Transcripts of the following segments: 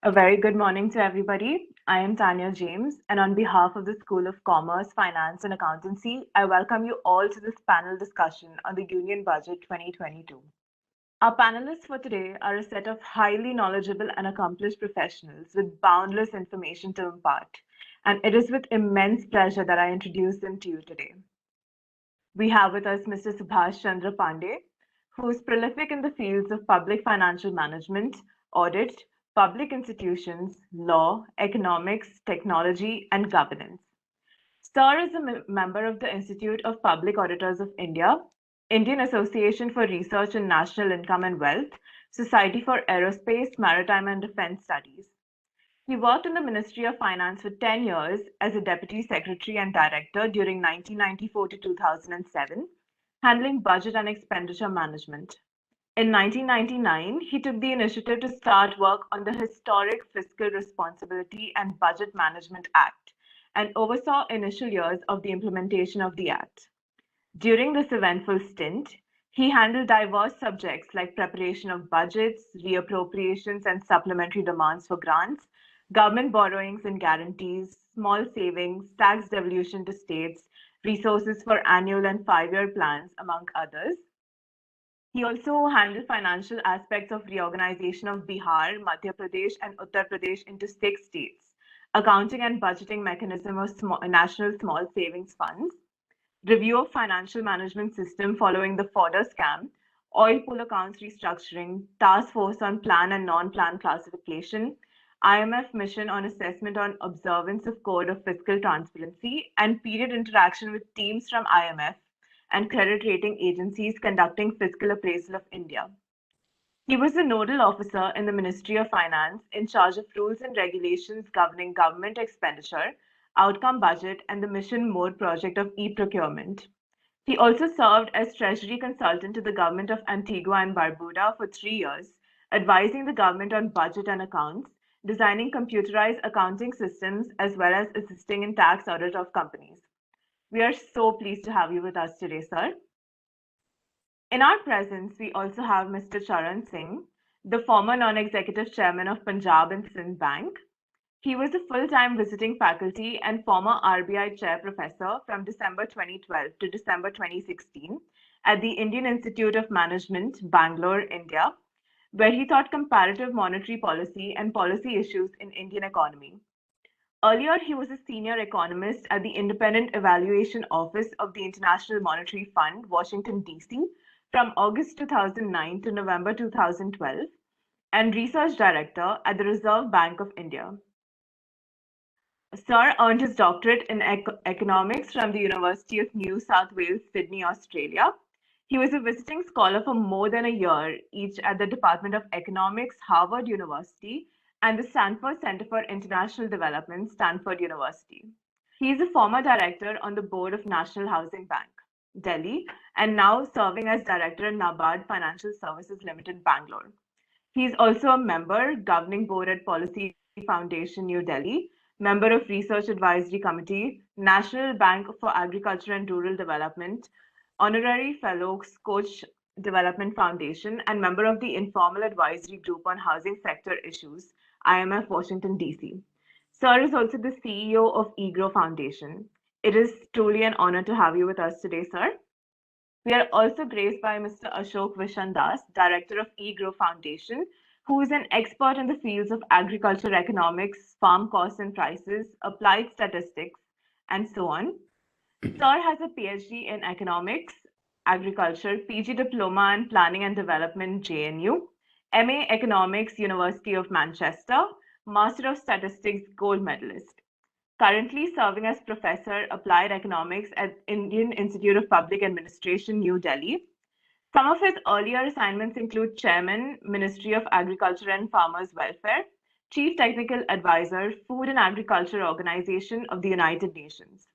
A very good morning to everybody. I am Tanya James, and on behalf of the School of Commerce, Finance, and Accountancy, I welcome you all to this panel discussion on the Union Budget 2022. Our panelists for today are a set of highly knowledgeable and accomplished professionals with boundless information to impart, and it is with immense pleasure that I introduce them to you today. We have with us Mr. Subhash Chandra Pandey, who is prolific in the fields of public financial management, audit, public institutions, law, economics, technology, and governance. Sir is a member of the Institute of Public Auditors of India, Indian Association for Research in National Income and Wealth, Society for Aerospace, Maritime and Defense Studies. He worked in the Ministry of Finance for 10 years as a Deputy Secretary and Director during 1994 to 2007, handling budget and expenditure management. In 1999, he took the initiative to start work on the historic Fiscal Responsibility and Budget Management Act and oversaw initial years of the implementation of the Act. During this eventful stint, he handled diverse subjects like preparation of budgets, reappropriations and supplementary demands for grants, government borrowings and guarantees, small savings, tax devolution to states, resources for annual and 5-year plans, among others. He also handled financial aspects of reorganization of Bihar, Madhya Pradesh, and Uttar Pradesh into 6 states, accounting and budgeting mechanism of national small savings funds, review of financial management system following the fodder scam, oil pool accounts restructuring, task force on plan and non-plan classification, IMF mission on assessment on observance of code of fiscal transparency, and period interaction with teams from IMF and credit rating agencies conducting fiscal appraisal of India. He was the nodal officer in the Ministry of Finance in charge of rules and regulations governing government expenditure, outcome budget, and the mission mode project of e-procurement. He also served as Treasury consultant to the government of Antigua and Barbuda for 3 years, advising the government on budget and accounts, designing computerized accounting systems, as well as assisting in tax audit of companies. We are so pleased to have you with us today, sir. In our presence, we also have Mr. Charan Singh, the former non-executive chairman of Punjab and Sindh Bank. He was a full-time visiting faculty and former RBI chair professor from December 2012 to December 2016 at the Indian Institute of Management, Bangalore, India, where he taught comparative monetary policy and policy issues in Indian economy. Earlier, he was a senior economist at the Independent Evaluation Office of the International Monetary Fund, Washington, D.C., from August 2009 to November 2012, and research director at the Reserve Bank of India. Sir earned his doctorate in economics from the University of New South Wales, Sydney, Australia. He was a visiting scholar for more than a year, each at the Department of Economics, Harvard University, and the Stanford Center for International Development, Stanford University. He is a former director on the board of National Housing Bank, Delhi, and now serving as director at NABARD Financial Services Limited, Bangalore. He is also a member, governing board at Policy Foundation, New Delhi, member of Research Advisory Committee, National Bank for Agriculture and Rural Development, honorary fellow, Coach Development Foundation, and member of the Informal Advisory Group on Housing Sector Issues, IMF, Washington, D.C. Sir is also the CEO of EGROW Foundation. It is truly an honor to have you with us today, sir. We are also graced by Mr. Ashok Vishandass, Director of EGROW Foundation, who is an expert in the fields of agriculture economics, farm costs and prices, applied statistics, and so on. Sir has a PhD in economics, agriculture, PG diploma in planning and development, JNU, MA economics, University of Manchester, Master of Statistics, gold medalist. Currently serving as Professor Applied Economics at Indian Institute of Public Administration, New Delhi. Some of his earlier assignments include Chairman, Ministry of Agriculture and Farmers Welfare, Chief Technical Advisor, Food and Agriculture Organization of the United Nations.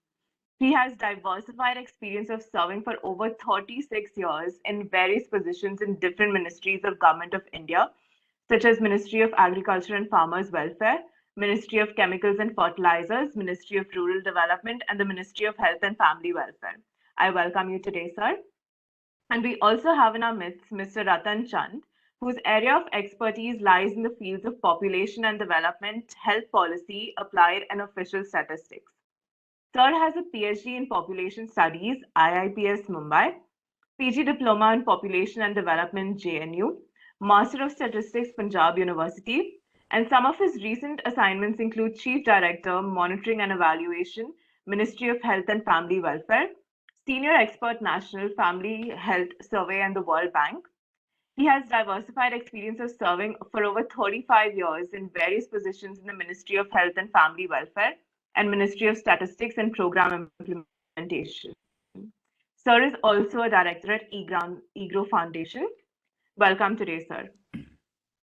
He has diversified experience of serving for over 36 years in various positions in different ministries of Government of India, such as Ministry of Agriculture and Farmers Welfare, Ministry of Chemicals and Fertilizers, Ministry of Rural Development, and the Ministry of Health and Family Welfare. I welcome you today, sir. And we also have in our midst Mr. Rattan, whose area of expertise lies in the fields of population and development, health policy, applied and official statistics. Sir has a PhD in Population Studies, IIPS Mumbai, PG Diploma in Population and Development, JNU, Master of Statistics, Punjab University, and some of his recent assignments include Chief Director, Monitoring and Evaluation, Ministry of Health and Family Welfare, Senior Expert National Family Health Survey and the World Bank. He has diversified experience of serving for over 35 years in various positions in the Ministry of Health and Family Welfare and Ministry of Statistics and Program Implementation. Sir is also a director at EGROW Foundation. Welcome today, sir.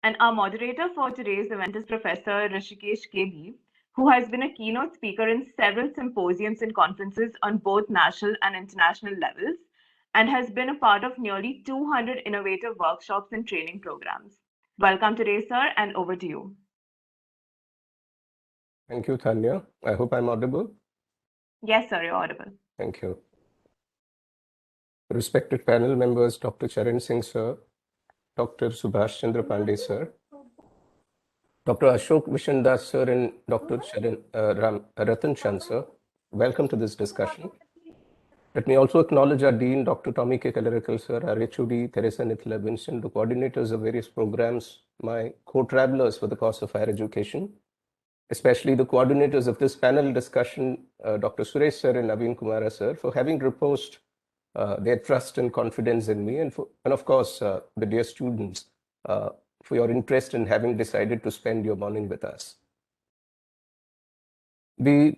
And our moderator for today's event is Professor Rishikesh KB, who has been a keynote speaker in several symposiums and conferences on both national and international levels, and has been a part of nearly 200 innovative workshops and training programs. Welcome today, sir, and over to you. Thank you, Tanya. I hope I'm audible. Yes, sir, you're audible. Thank you. Respected panel members, Dr. Charan Singh, sir, Dr. Subhash Chandra Pandey, sir, Dr. Ashok Vishandass, sir, and Dr. Rattan, sir, welcome to this discussion. Let me also acknowledge our Dean, Dr. Tommy K. Kalarakal, sir, our HOD, Teresa Nithila Vincent, the coordinators of various programs, my co-travelers for the cause of higher education, especially the coordinators of this panel discussion, Dr. Suresh, sir, and Naveen Kumara, sir, for having reposed their trust and confidence in me, and of course, the dear students, for your interest in having decided to spend your morning with us. The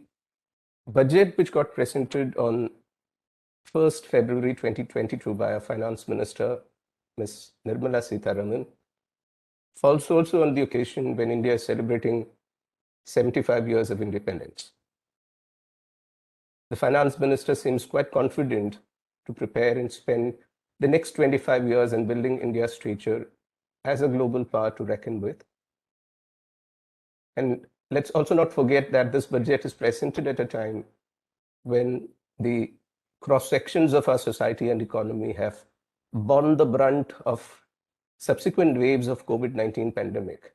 budget which got presented on 1st February 2022 by our Finance Minister, Ms. Nirmala Sitharaman, falls also on the occasion when India is celebrating 75 years of independence. The Finance Minister seems quite confident to prepare and spend the next 25 years in building India's stature as a global power to reckon with. And let's also not forget that this budget is presented at a time when the cross sections of our society and economy have borne the brunt of subsequent waves of COVID-19 pandemic.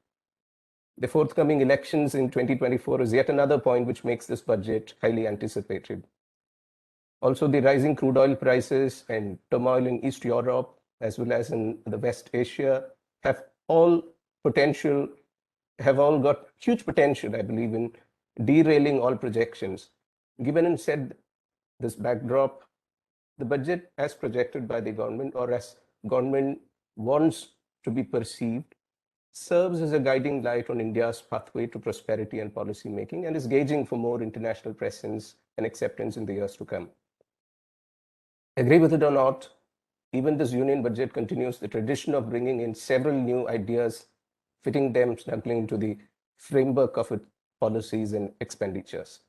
The forthcoming elections in 2024 is yet another point which makes this budget highly anticipated. Also, the rising crude oil prices and turmoil in East Europe, as well as in the West Asia, have all got huge potential, I believe, in derailing all projections. Given and said this backdrop, the budget as projected by the government, or as government wants to be perceived, serves as a guiding light on India's pathway to prosperity and policy making, and is gauging for more international presence and acceptance in the years to come. Agree with it or not, even this union budget continues the tradition of bringing in several new ideas, fitting them snugly into the framework of its policies and expenditures.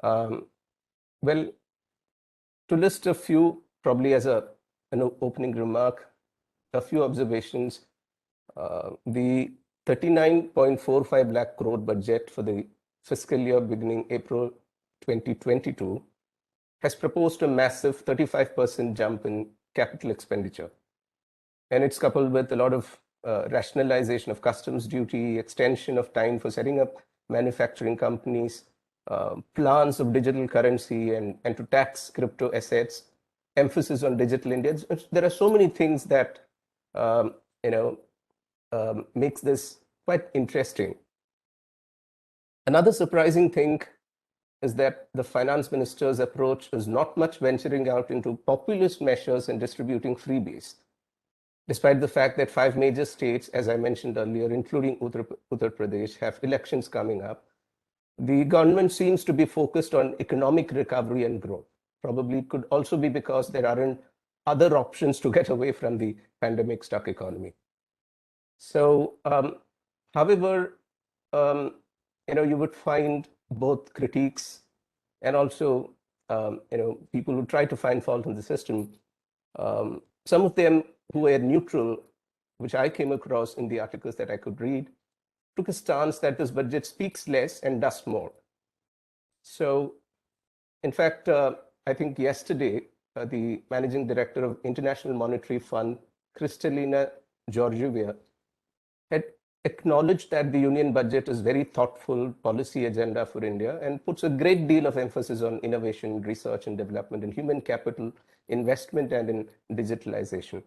Well, to list a few, probably as an opening remark, a few observations. The 39.45 lakh crore budget for the fiscal year beginning April 2022 has proposed a massive 35% jump in capital expenditure. And it's coupled with a lot of rationalization of customs duty, extension of time for setting up manufacturing companies, plans of digital currency and to tax crypto assets, emphasis on digital India. There are so many things that makes this quite interesting. Another surprising thing is that the finance minister's approach is not much venturing out into populist measures and distributing freebies, despite the fact that 5 major states, as I mentioned earlier, including Uttar Pradesh, have elections coming up. The government seems to be focused on economic recovery and growth. Probably it could also be because there aren't other options to get away from the pandemic-stuck economy. So, however, you would find both critiques and also, people who try to find fault in the system. Some of them who were neutral, which I came across in the articles that I could read, took a stance that this budget speaks less and does more. So, in fact, I think yesterday, the managing director of International Monetary Fund, Kristalina Georgieva, had acknowledged that the union budget is very thoughtful policy agenda for India and puts a great deal of emphasis on innovation, research and development, and human capital investment and in digitalization.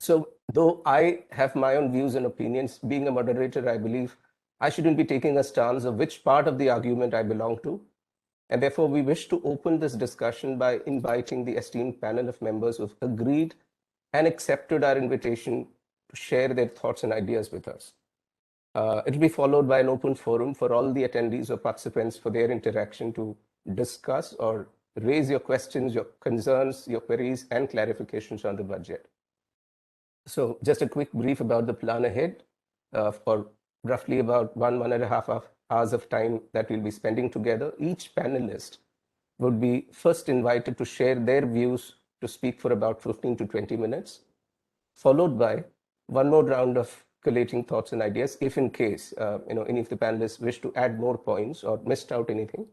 So though I have my own views and opinions, being a moderator, I believe I shouldn't be taking a stance of which part of the argument I belong to. And therefore, we wish to open this discussion by inviting the esteemed panel of members who have agreed and accepted our invitation to share their thoughts and ideas with us. It will be followed by an open forum for all the attendees or participants for their interaction to discuss or raise your questions, your concerns, your queries, and clarifications on the budget. So just a quick brief about the plan ahead. For roughly about 1.5 hours of time that we'll be spending together, each panelist would be first invited to share their views to speak for about 15 to 20 minutes, followed by one more round of collating thoughts and ideas, if in case any of the panelists wish to add more points or missed out anything,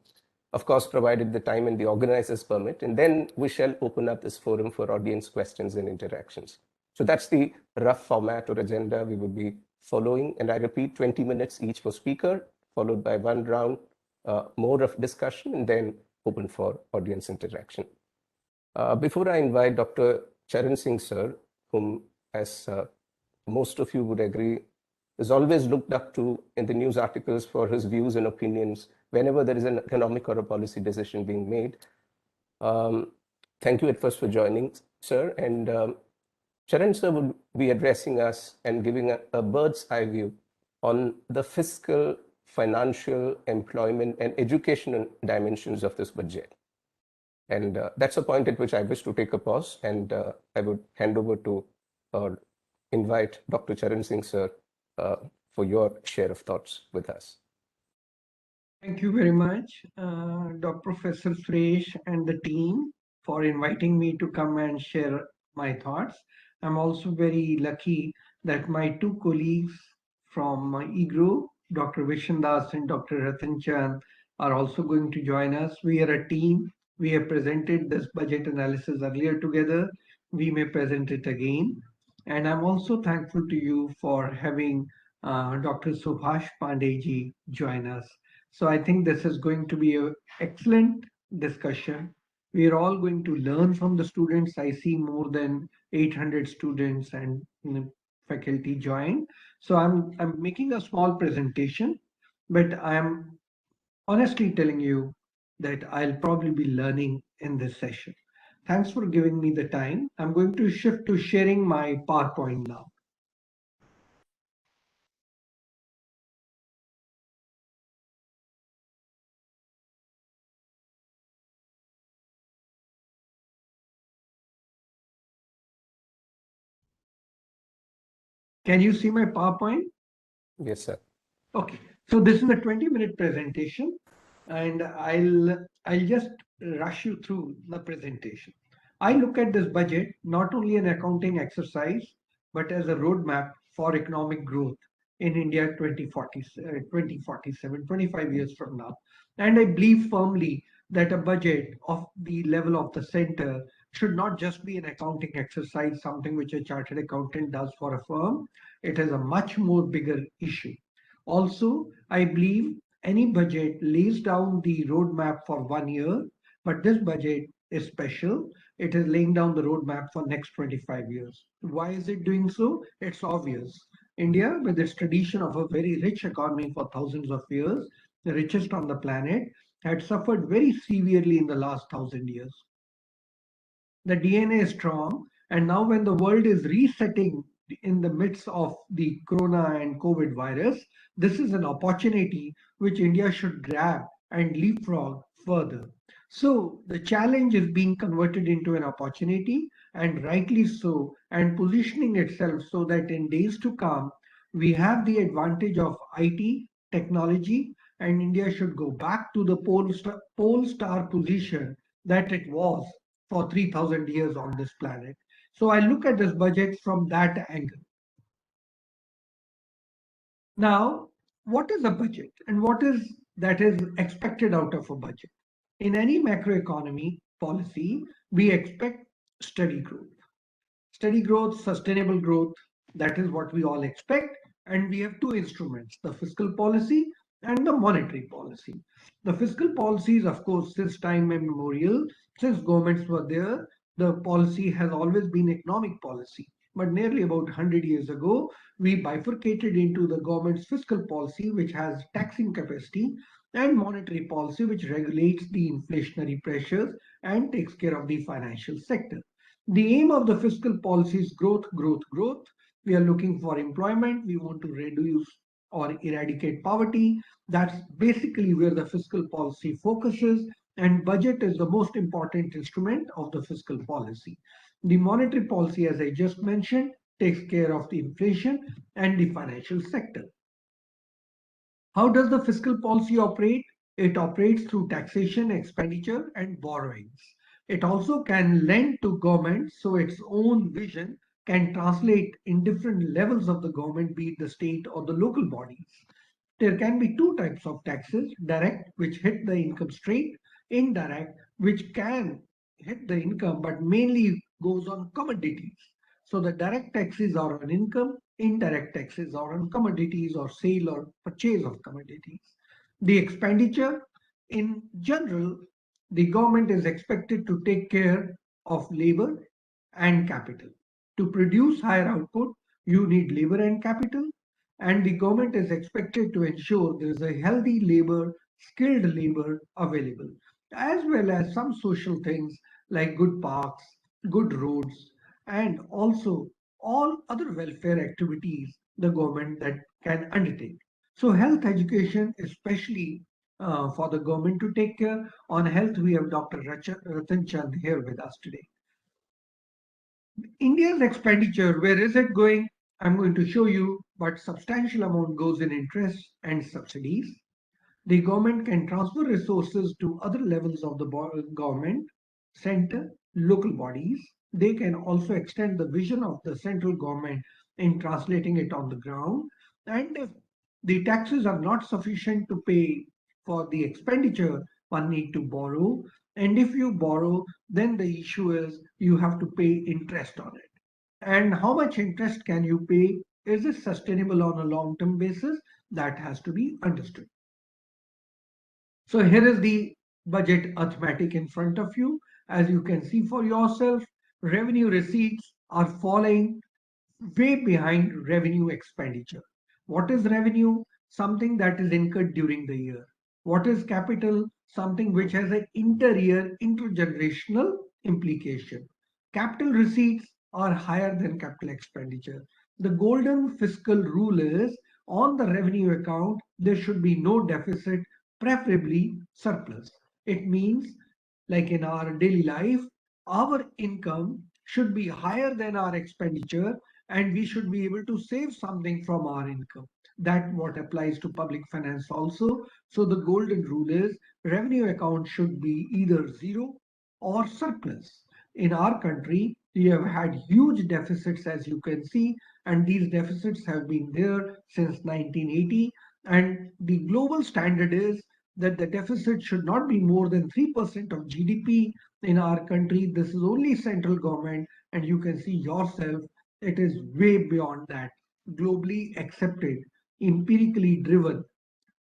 of course, provided the time and the organizers permit, and then we shall open up this forum for audience questions and interactions. So that's the rough format or agenda we would be following. And I repeat, 20 minutes each for speaker, followed by one round more of discussion, and then open for audience interaction. Before I invite Dr. Charan Singh, sir, whom, as most of you would agree, is always looked up to in the news articles for his views and opinions whenever there is an economic or a policy decision being made. Thank you at first for joining, sir. And Charan sir will be addressing us and giving a bird's eye view on the fiscal, financial, employment, and educational dimensions of this budget. And that's a point at which I wish to take a pause, and I would hand over to or invite Dr. Charan Singh, sir, for your share of thoughts with us. Thank you very much, Dr. Professor Suresh and the team for inviting me to come and share my thoughts. I'm also very lucky that my two colleagues from EGROW, Dr. Vishandass and Dr. Rattan are also going to join us. We are a team. We have presented this budget analysis earlier together. We may present it again. And I'm also thankful to you for having Dr. Subhash Pandey ji join us. So I think this is going to be an excellent discussion. We are all going to learn from the students. I see more than 800 students and faculty join. So I'm making a small presentation, but I'm honestly telling you that I'll probably be learning in this session. Thanks for giving me the time. I'm going to shift to sharing my PowerPoint now. Can you see my PowerPoint? Yes, sir. Okay, so this is a 20-minute presentation, and I'll just rush you through the presentation. I look at this budget not only an accounting exercise, but as a roadmap for economic growth in India 2047, 25 years from now. And I believe firmly that a budget of the level of the center should not just be an accounting exercise, something which a chartered accountant does for a firm. It is a much more bigger issue. Also, I believe any budget lays down the roadmap for 1 year, but this budget is special. It is laying down the roadmap for next 25 years. Why is it doing so? It's obvious. India, with its tradition of a very rich economy for thousands of years, the richest on the planet, had suffered very severely in the last 1,000 years. The DNA is strong, and now when the world is resetting in the midst of the corona and COVID virus, this is an opportunity which India should grab and leapfrog further. So the challenge is being converted into an opportunity, and rightly so, and positioning itself so that in days to come, we have the advantage of IT, technology, and India should go back to the pole star position that it was for 3,000 years on this planet. So I look at this budget from that angle. Now, what is a budget and what is that is expected out of a budget? In any macroeconomy policy, we expect steady growth, sustainable growth, That is what we all expect. And we have two instruments, the fiscal policy and the monetary policy. The fiscal policies, of course, since time immemorial, since governments were there, the policy has always been economic policy. But nearly about 100 years ago, we bifurcated into the government's fiscal policy, which has taxing capacity, and monetary policy, which regulates the inflationary pressures and takes care of the financial sector. The aim of the fiscal policy is growth, growth, growth. We are looking for employment. We want to reduce or eradicate poverty. That's basically where the fiscal policy focuses, and budget is the most important instrument of the fiscal policy. The monetary policy, as I just mentioned, takes care of the inflation and the financial sector. How does the fiscal policy operate? It operates through taxation, expenditure, and borrowings. It also can lend to government, so its own vision can translate in different levels of the government, be it the state or the local bodies. There can be two types of taxes: direct, which hit the income straight; indirect, which can hit the income but mainly goes on commodities. So the direct taxes are on income, indirect taxes are on commodities or sale or purchase of commodities. The expenditure, in general, the government is expected to take care of labor and capital. To produce higher output, you need labor and capital, and the government is expected to ensure there is a healthy labor, skilled labor available, as well as some social things like good parks, good roads, and also all other welfare activities the government that can undertake. So health education, especially for the government to take care. On health, we have Dr. Rattan here with us today. India's expenditure, where is it going? I'm going to show you, but substantial amount goes in interest and subsidies. The government can transfer resources to other levels of the government, center, local bodies. They can also extend the vision of the central government in translating it on the ground. And if the taxes are not sufficient to pay for the expenditure, one need to borrow. And if you borrow, then the issue is you have to pay interest on it. And how much interest can you pay? Is it sustainable on a long-term basis? That has to be understood. So here is the budget arithmetic in front of you. As you can see for yourself, revenue receipts are falling way behind revenue expenditure. What is revenue? Something that is incurred during the year. What is capital? Something which has an inter-year, intergenerational implication. Capital receipts are higher than capital expenditure. The golden fiscal rule is on the revenue account, there should be no deficit, preferably surplus. It means, like in our daily life, our income should be higher than our expenditure and we should be able to save something from our income. That what applies to public finance also. So the golden rule is revenue account should be either zero or surplus. In our country, we have had huge deficits, as you can see, and these deficits have been there since 1980. And the global standard is that the deficit should not be more than 3% of GDP. In our country, this is only central government, and you can see yourself, it is way beyond that. Globally accepted, empirically driven,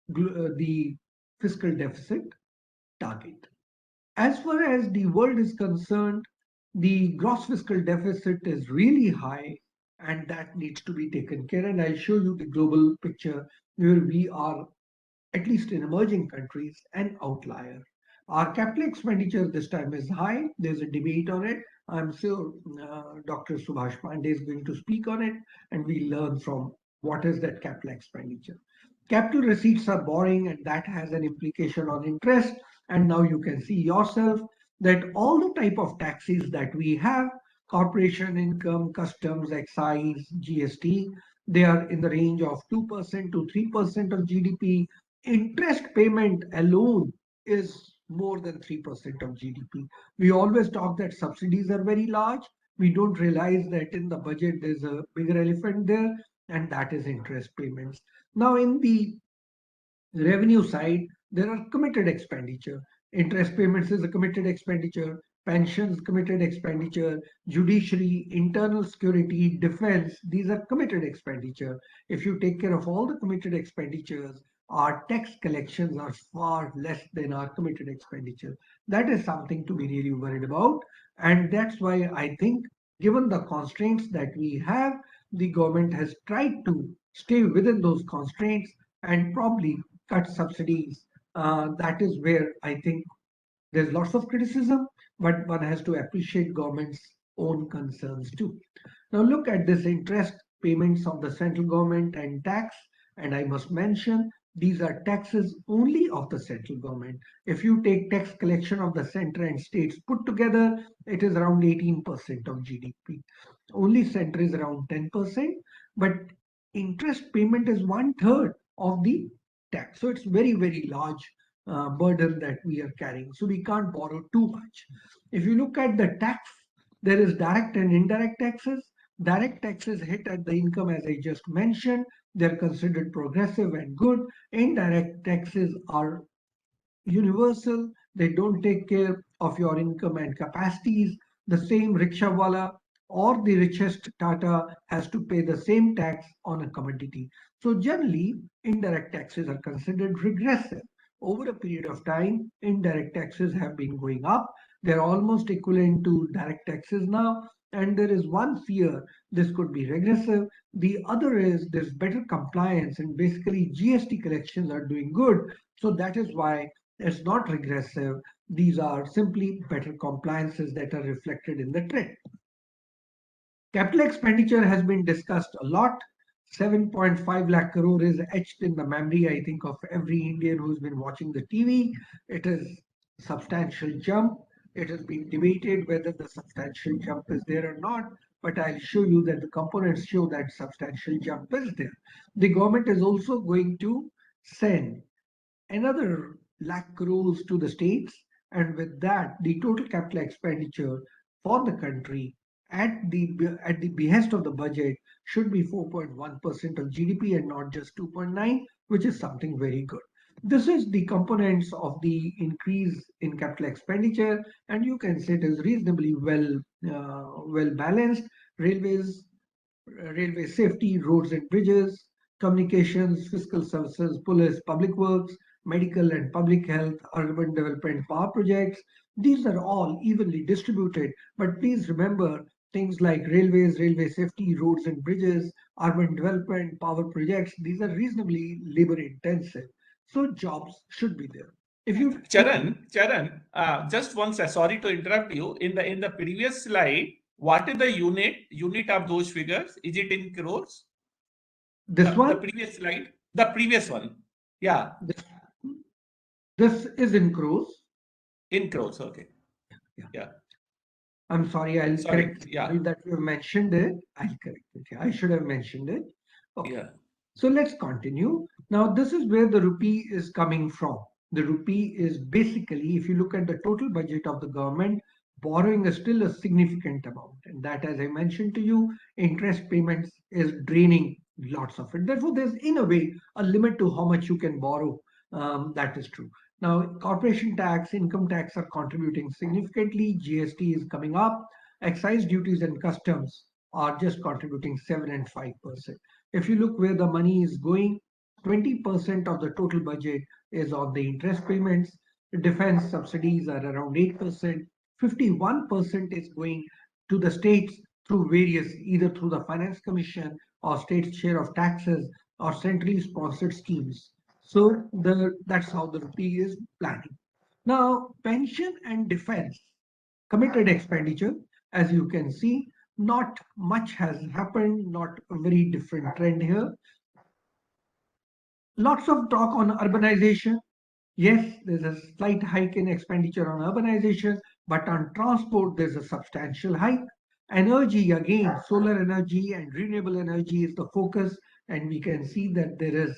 the fiscal deficit target. As far as the world is concerned, the gross fiscal deficit is really high and that needs to be taken care. And I'll show you the global picture where we are, at least in emerging countries, an outlier. Our capital expenditure this time is high. There's a debate on it. I'm sure Dr. Subhash Pandey is going to speak on it and we learn from what is that capital expenditure. Capital receipts are borrowing and that has an implication on interest. And now you can see yourself that all the type of taxes that we have, corporation income, customs, excise, GST, they are in the range of 2% to 3% of GDP. Interest payment alone is more than 3% of GDP. We always talk that subsidies are very large. We don't realize that in the budget there's a bigger elephant there, and that is interest payments. Now, in the revenue side, there are committed expenditure. Interest payments is a committed expenditure. pensions, committed expenditure, judiciary, internal security, defense, these are committed expenditure. If you take care of all the committed expenditures, our tax collections are far less than our committed expenditure. That is something to be really worried about. And that's why I think, given the constraints that we have, the government has tried to stay within those constraints and probably cut subsidies. That is where I think there's lots of criticism, but one has to appreciate government's own concerns too. Now look at this interest payments of the central government and tax, and I must mention these are taxes only of the central government. If you take tax collection of the center and states put together, it is around 18% of GDP. Only center is around 10%, but interest payment is one third of the tax. So it's very, very large burden that we are carrying. So we can't borrow too much. If you look at the tax, there is direct and indirect taxes. Direct taxes hit at the income, as I just mentioned. They're considered progressive and good. Indirect taxes are universal. They don't take care of your income and capacities. The same rickshawala or the richest Tata has to pay the same tax on a commodity. So generally, indirect taxes are considered regressive. Over a period of time, indirect taxes have been going up. They're almost equivalent to direct taxes now. And there is one fear this could be regressive. The other is there's better compliance, and basically GST collections are doing good. So that is why it's not regressive. These are simply better compliances that are reflected in the trend. Capital expenditure has been discussed a lot. 7.5 lakh crore is etched in the memory, I think, of every Indian who's been watching the TV. It is a substantial jump. It has been debated whether the substantial jump is there or not, but I'll show you that the components show that substantial jump is there. The government is also going to send another lakh crores to the states, and with that, the total capital expenditure for the country at the behest of the budget should be 4.1% of GDP and not just 2.9, which is something very good. This is the components of the increase in capital expenditure, and you can say it is reasonably well balanced. Railways, railway safety, roads and bridges, communications, fiscal services, police, public works, medical and public health, urban development, power projects. These are all evenly distributed. But please remember things like railways, railway safety, roads and bridges, urban development, power projects, these are reasonably labor intensive. So jobs should be there. If you Charan, just one sorry to interrupt you. In the previous slide, what is the unit of those figures? Is it in crores? This one? The previous slide? The previous one. Yeah. This is in crores. In crores, okay. Yeah. I'm sorry, I'll correct Yeah. that you have mentioned it. I'll correct it. I should have mentioned it. Okay. Yeah. So let's continue. Now, this is where the rupee is coming from. The rupee is basically, if you look at the total budget of the government, borrowing is still a significant amount. And that, as I mentioned to you, interest payments is draining lots of it. Therefore, there's in a way a limit to how much you can borrow. That is true. Now, corporation tax, income tax are contributing significantly. GST is coming up. Excise duties and customs are just contributing 7 and 5%. If you look where the money is going, 20% of the total budget is on the interest payments. The defense subsidies are around 8%. 51% is going to the states through various, either through the finance commission or state share of taxes or centrally sponsored schemes. So that's how the rupee is planning. Now, pension and defense, committed expenditure, as you can see, not much has happened, not a very different trend here. Lots of talk on urbanization. Yes, there's a slight hike in expenditure on urbanization, but on transport, there's a substantial hike. Energy, again, solar energy and renewable energy is the focus, and we can see that there is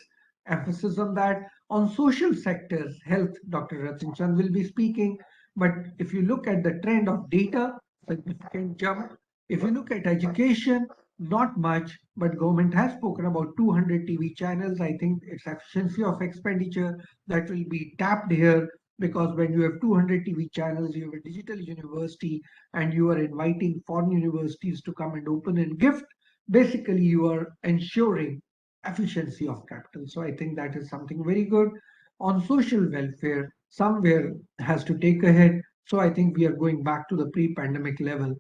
emphasis on that. On social sectors, health, Dr. Rattan will be speaking, but if you look at the trend of data, significant jump. If you look at education, not much, but government has spoken about 200 TV channels. I think it's efficiency of expenditure that will be tapped here. because when you have 200 TV channels, you have a digital university, and you are inviting foreign universities to come and open and gift, basically you are ensuring efficiency of capital. So I think that is something very good. On social welfare, somewhere has to take ahead. So I think we are going back to the pre-pandemic level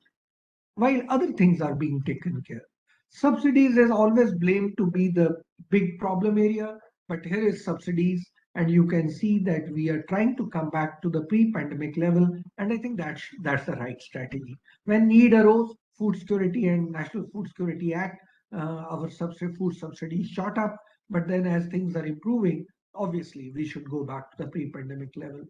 while other things are being taken care. Subsidies is always blamed to be the big problem area, but here is subsidies, and you can see that we are trying to come back to the pre-pandemic level, and I think that's the right strategy. When need arose, Food Security and National Food Security Act, our food subsidies shot up, but then as things are improving, obviously we should go back to the pre-pandemic level.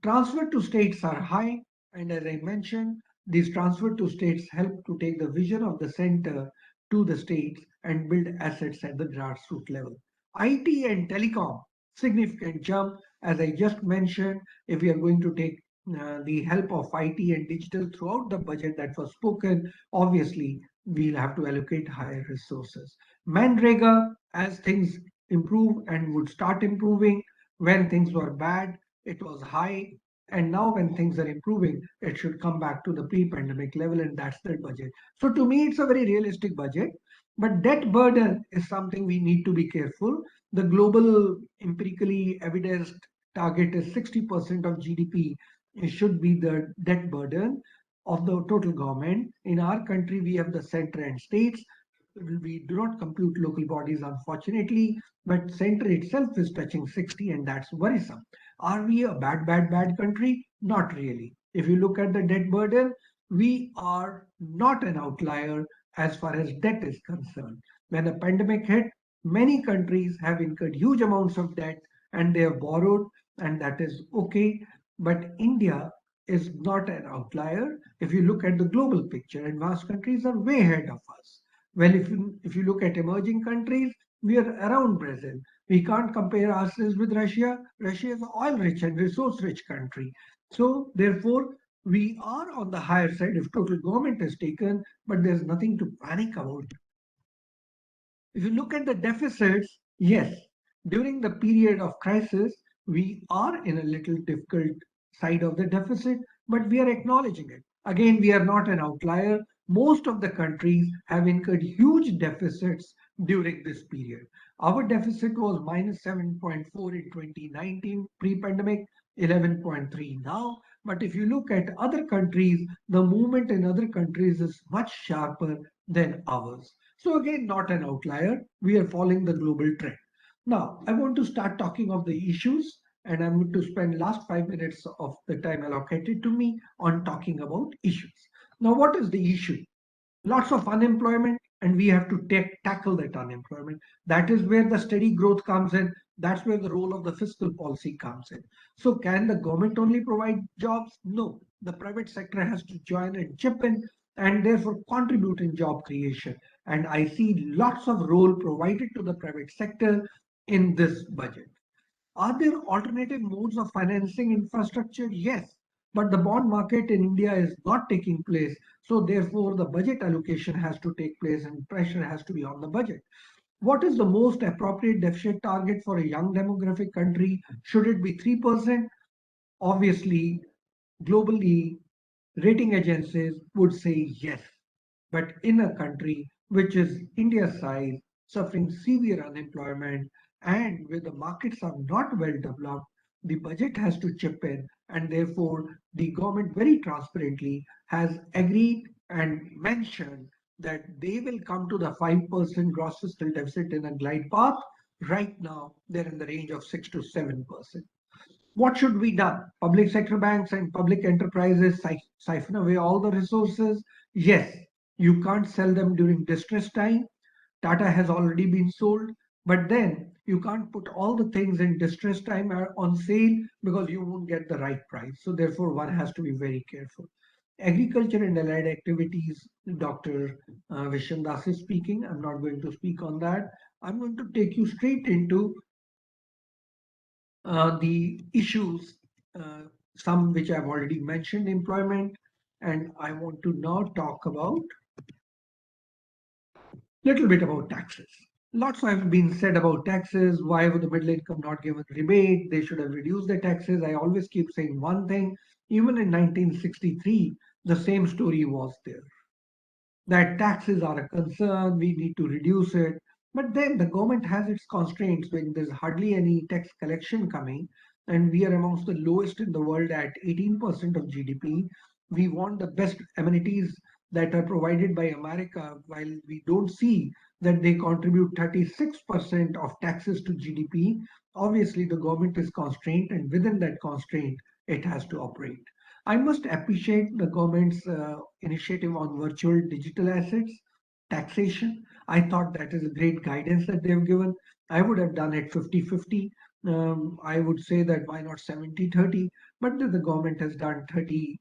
Transfer to states are high, and as I mentioned, these transfer to states help to take the vision of the center to the states and build assets at the grassroots level. IT and telecom, significant jump. As I just mentioned, if we are going to take the help of IT and digital throughout the budget that was spoken, obviously we'll have to allocate higher resources. Manrega, as things improve and would start improving, when things were bad, it was high, and now, when things are improving, it should come back to the pre pandemic level, and that's the budget. So, to me, it's a very realistic budget. But debt burden is something we need to be careful. The global empirically evidenced target is 60% of GDP. It should be the debt burden of the total government. In our country, we have the center and states. We do not compute local bodies, unfortunately, but center itself is touching 60, and that's worrisome. Are we a bad country? Not really. If you look at the debt burden, we are not an outlier as far as debt is concerned. When the pandemic hit, many countries have incurred huge amounts of debt and they have borrowed, and that is okay. But India is not an outlier. If you look at the global picture, advanced countries are way ahead of us. Well, if you look at emerging countries, we are around Brazil. We can't compare ourselves with Russia. Russia is an oil-rich and resource-rich country. So, therefore, we are on the higher side if total government is taken, but there's nothing to panic about. If you look at the deficits, yes, during the period of crisis, we are in a little difficult side of the deficit, but we are acknowledging it. Again, we are not an outlier. Most of the countries have incurred huge deficits during this period. Our deficit was minus 7.4 in 2019, pre-pandemic, 11.3 now. But if you look at other countries, the movement in other countries is much sharper than ours. So again, not an outlier. We are following the global trend. Now, I want to start talking of the issues, and I'm going to spend last 5 minutes of the time allocated to me on talking about issues. Now, what is the issue? Lots of unemployment, and we have to tackle that unemployment. That is where the steady growth comes in. That's where the role of the fiscal policy comes in. So, can the government only provide jobs? No. The private sector has to join and chip in and therefore contribute in job creation. And I see lots of role provided to the private sector in this budget. Are there alternative modes of financing infrastructure? Yes. But the bond market in India is not taking place. So, therefore, the budget allocation has to take place and pressure has to be on the budget. What is the most appropriate deficit target for a young demographic country? Should it be 3%? Obviously, globally, rating agencies would say yes. But in a country which is India's size, suffering severe unemployment, and where the markets are not well developed, the budget has to chip in, and therefore the government very transparently has agreed and mentioned that they will come to the 5% gross fiscal deficit in a glide path. Right now, they're in the range of 6 to 7%. What should be done? Public sector banks and public enterprises siphon away all the resources? Yes, you can't sell them during distress time. Tata has already been sold, but then you can't put all the things in distress time on sale because you won't get the right price. So therefore, one has to be very careful. Agriculture and allied activities, Dr. Vishandass is speaking. I'm not going to speak on that. I'm going to take you straight into the issues, some which I've already mentioned, employment, and I want to now talk about little bit about taxes. Lots have been said about taxes. Why were the middle income not given rebate? They should have reduced the taxes. I always keep saying one thing. Even in 1963, the same story was there, that taxes are a concern, we need to reduce it. But then the government has its constraints when there's hardly any tax collection coming, and we are amongst the lowest in the world at 18% of GDP. We want the best amenities that are provided by America, while we don't see that they contribute 36% of taxes to GDP. Obviously, the government is constrained, and within that constraint, it has to operate. I must appreciate the government's initiative on virtual digital assets taxation. I thought that is a great guidance that they've given. I would have done it 50-50. I would say that why not 70-30, but the government has done 30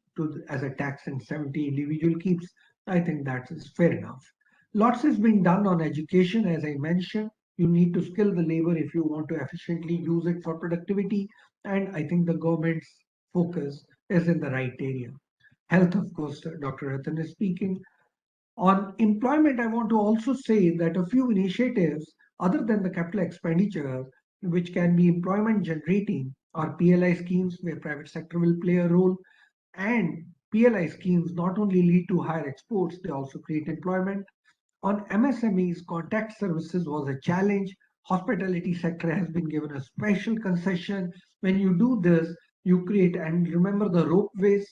as a tax and 70 individual keeps. I think that is fair enough. Lots has been done on education, as I mentioned. You need to skill the labor if you want to efficiently use it for productivity. And I think the government's focus is in the right area. Health, of course, Dr. Rattan is speaking. On employment, I want to also say that a few initiatives, other than the capital expenditure, which can be employment generating, are PLI schemes where private sector will play a role. And PLI schemes not only lead to higher exports, they also create employment. On MSMEs, contact services was a challenge. Hospitality sector has been given a special concession. When you do this, you create, and remember the ropeways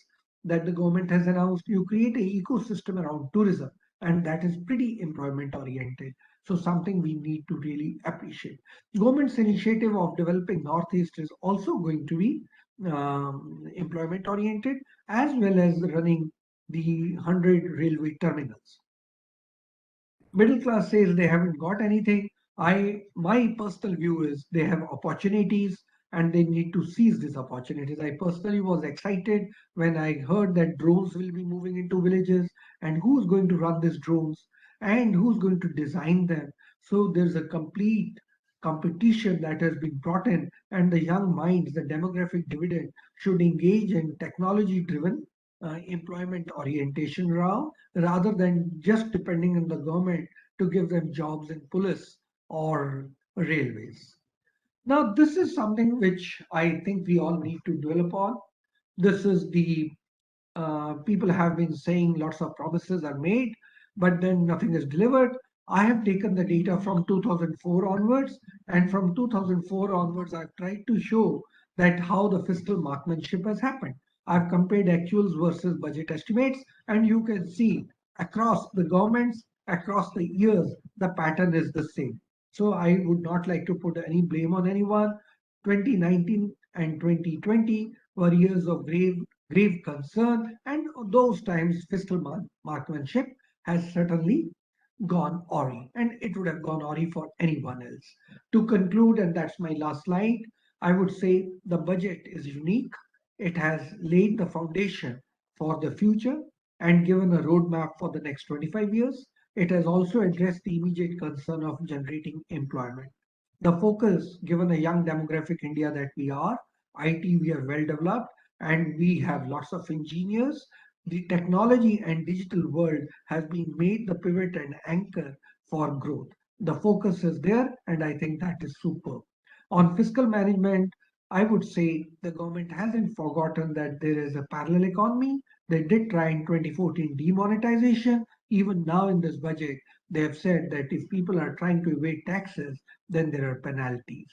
that the government has announced, you create an ecosystem around tourism, and that is pretty employment oriented. So something we need to really appreciate. Government's initiative of developing Northeast is also going to be employment oriented, as well as running the 100 railway terminals. Middle class says they haven't got anything. My personal view is they have opportunities and they need to seize these opportunities. I personally was excited when I heard that drones will be moving into villages, and who's going to run these drones and who's going to design them. So there's a complete competition that has been brought in, and the young minds, the demographic dividend, should engage in technology driven employment orientation rather than just depending on the government to give them jobs in police or railways. Now, this is something which I think we all need to dwell upon. This is the people have been saying lots of promises are made, but then nothing is delivered. I have taken the data from 2004 onwards, and from 2004 onwards, I've tried to show that how the fiscal marksmanship has happened. I've compared actuals versus budget estimates, and you can see across the governments, across the years, the pattern is the same. So I would not like to put any blame on anyone. 2019 and 2020 were years of grave concern, and those times fiscal marksmanship has certainly gone awry, and it would have gone awry for anyone else. To conclude, and that's my last slide, I would say the budget is unique. It has laid the foundation for the future and given a roadmap for the next 25 years. It has also addressed the immediate concern of generating employment. The focus, given a young demographic India that we are, IT, we are well developed, and we have lots of engineers. The technology and digital world has been made the pivot and anchor for growth. The focus is there, and I think that is superb. On fiscal management, I would say the government hasn't forgotten that there is a parallel economy. They did try in 2014 demonetization. Even now in this budget, they have said that if people are trying to evade taxes, then there are penalties.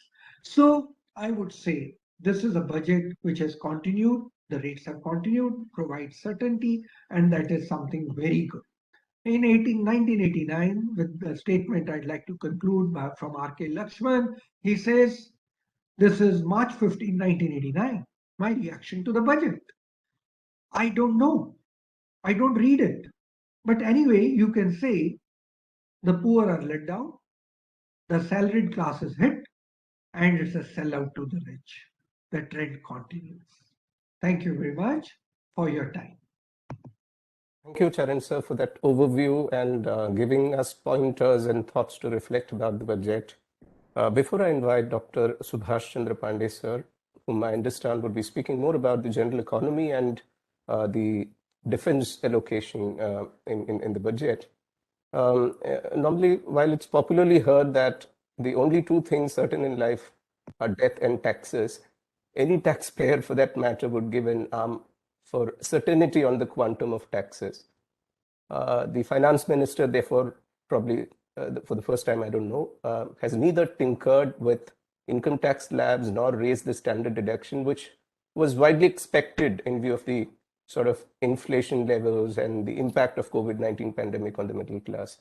So I would say this is a budget which has continued, the rates have continued, provides certainty, and that is something very good. In 1989, with the statement I'd like to conclude from R.K. Lakshman, he says, this is March 15, 1989, my reaction to the budget. I don't know. I don't read it. But anyway, you can say the poor are let down, the salaried class is hit, and it's a sellout to the rich. The trend continues. Thank you very much for your time. Thank you, Charan sir, for that overview and giving us pointers and thoughts to reflect about the budget. Before I invite Dr. Subhash Chandra Pandey sir, whom I understand would be speaking more about the general economy and the defense allocation in the budget, Normally, while it's popularly heard that the only two things certain in life are death and taxes, any taxpayer for that matter would give an arm for certainty on the quantum of taxes. The finance minister, therefore, probably for the first time, I don't know, has neither tinkered with income tax slabs nor raised the standard deduction, which was widely expected in view of the sort of inflation levels and the impact of COVID-19 pandemic on the middle class.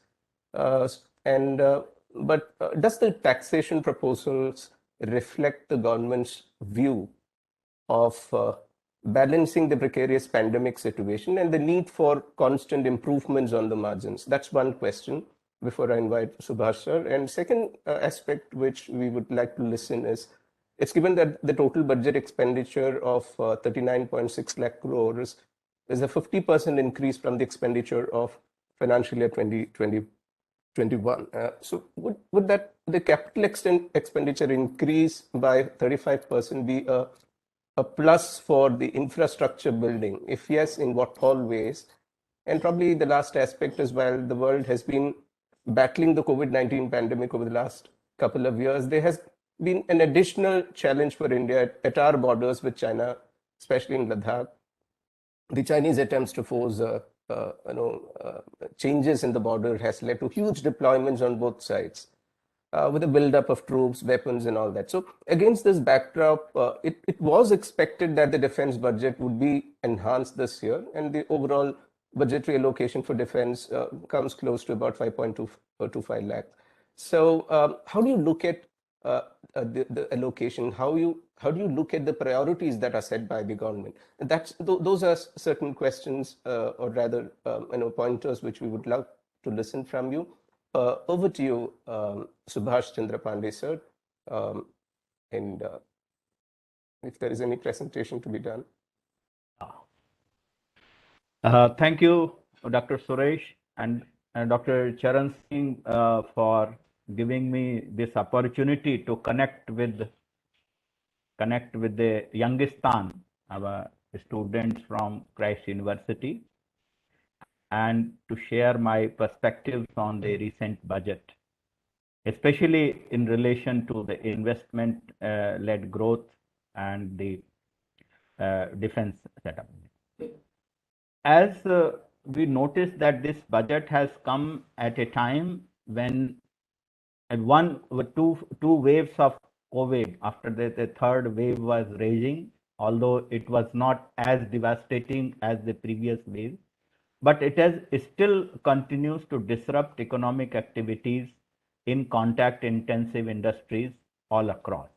But does the taxation proposals reflect the government's view of balancing the precarious pandemic situation and the need for constant improvements on the margins? That's one question before I invite Subhash sir. And second aspect which we would like to listen is, it's given that the total budget expenditure of 39.6 lakh crores is a 50% increase from the expenditure of financial year 2021. So would that the capital expenditure increase by 35% be a plus for the infrastructure building? If yes, in what all ways? And probably the last aspect is, while the world has been battling the COVID-19 pandemic over the last couple of years, there has been an additional challenge for India at our borders with China, especially in Ladakh. The Chinese attempts to force changes in the border has led to huge deployments on both sides, with a buildup of troops, weapons, and all that. So against this backdrop, it was expected that the defense budget would be enhanced this year, and the overall budgetary allocation for defense comes close to about 5.25 lakh. So how do you look at the allocation? How do you look at the priorities that are set by the government? And those are certain questions, or rather, pointers which we would love to listen from you. Over to you, Subhash Chandra Pandey, sir. And if there is any presentation to be done. Thank you, Dr. Suresh and Dr. Charan Singh, for giving me this opportunity to connect with the Youngistan, our students from Christ University, and to share my perspectives on the recent budget, especially in relation to the investment-led growth and the defense setup. As we noticed that this budget has come at a time when two waves of COVID, after the third wave was raging, although it was not as devastating as the previous wave, but it still continues to disrupt economic activities in contact-intensive industries all across.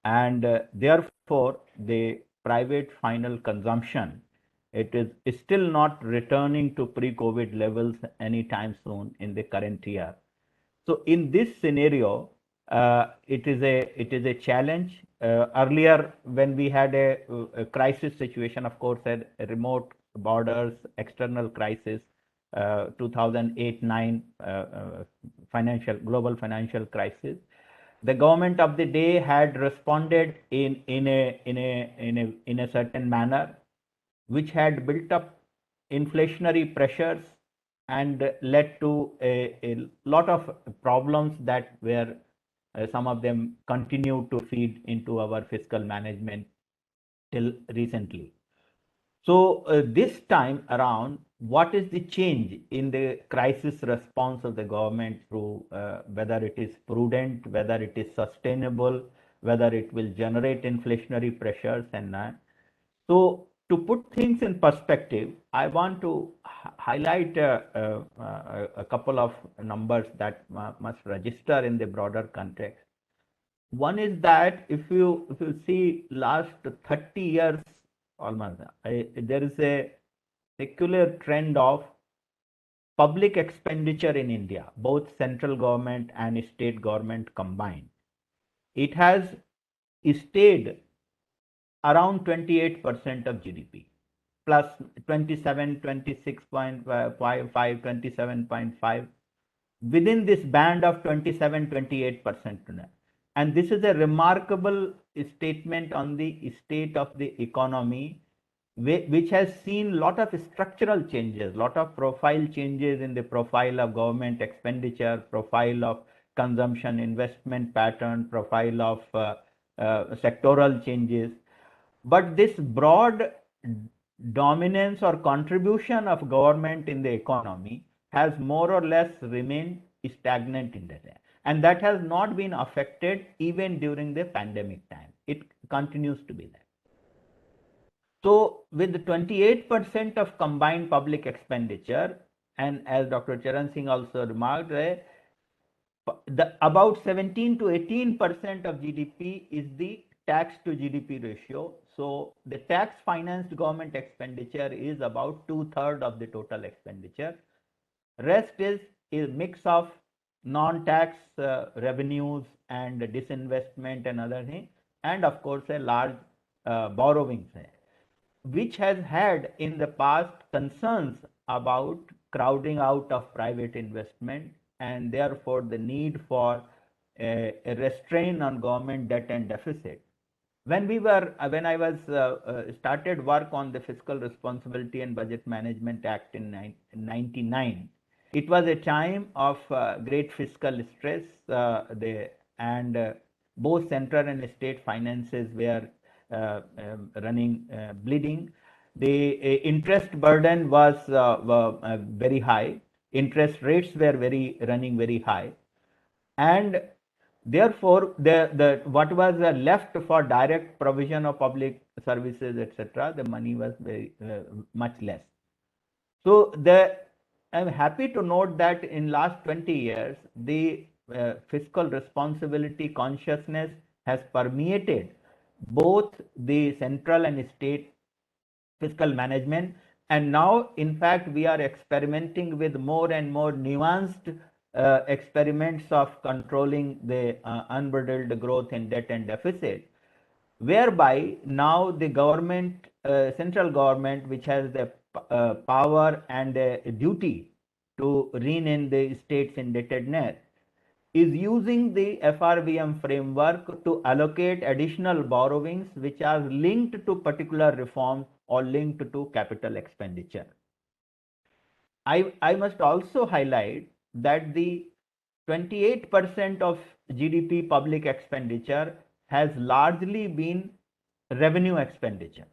And therefore, the private final consumption, it is still not returning to pre-COVID levels anytime soon in the current year. So in this scenario, it is a challenge. Earlier, when we had a crisis situation, of course, a remote borders, external crisis, 2008-9 global financial crisis, the government of the day had responded in a certain manner, which had built up inflationary pressures and led to a lot of problems that were some of them continue to feed into our fiscal management till recently. So this time around, what is the change in the crisis response of the government through whether it is prudent, whether it is sustainable, whether it will generate inflationary pressures and that. So to put things in perspective, I want to highlight a couple of numbers that must register in the broader context. One is that if you see last 30 years, almost, there is a secular trend of public expenditure in India, both central government and state government combined. It has stayed around 28% of GDP, plus 27, 26.5, 27.5, within this band of 27, 28%. And this is a remarkable statement on the state of the economy which has seen a lot of structural changes, lot of profile changes in the profile of government expenditure, profile of consumption investment pattern, profile of sectoral changes. But this broad dominance or contribution of government in the economy has more or less remained stagnant in that. And that has not been affected even during the pandemic time. It continues to be there. So with 28% of combined public expenditure, and as Dr. Charan Singh also remarked, about 17 to 18% of GDP is the tax to GDP ratio. So the tax financed government expenditure is about 2/3 of the total expenditure. Rest is a mix of non-tax revenues and disinvestment and other things, and of course a large borrowings, which has had in the past concerns about crowding out of private investment, and therefore the need for a restraint on government debt and deficit. When I was started work on the Fiscal Responsibility and Budget Management Act in 1999, it was a time of great fiscal stress, and both central and state finances were running bleeding. The interest burden was very high. Interest rates were running very high, and therefore the what was left for direct provision of public services, etc., the money was very much less. So I'm happy to note that in last 20 years the fiscal responsibility consciousness has permeated both the central and state fiscal management, and now in fact we are experimenting with more and more nuanced experiments of controlling the unbridled growth in debt and deficit, whereby now the government, central government, which has the power and duty to rein in the state's indebtedness, is using the FRBM framework to allocate additional borrowings which are linked to particular reforms or linked to capital expenditure. I must also highlight that the 28% of GDP public expenditure has largely been revenue expenditure.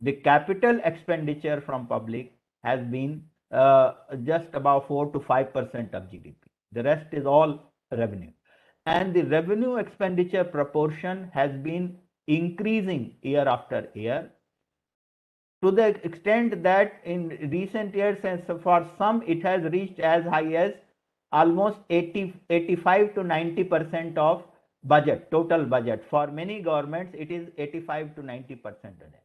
The capital expenditure from public has been just about 4 to 5% of GDP. The rest is all revenue, and the revenue expenditure proportion has been increasing year after year, to the extent that in recent years, and so for some it has reached as high as almost 85 to 90% of budget, total budget. For many governments it is 85 to 90% of that.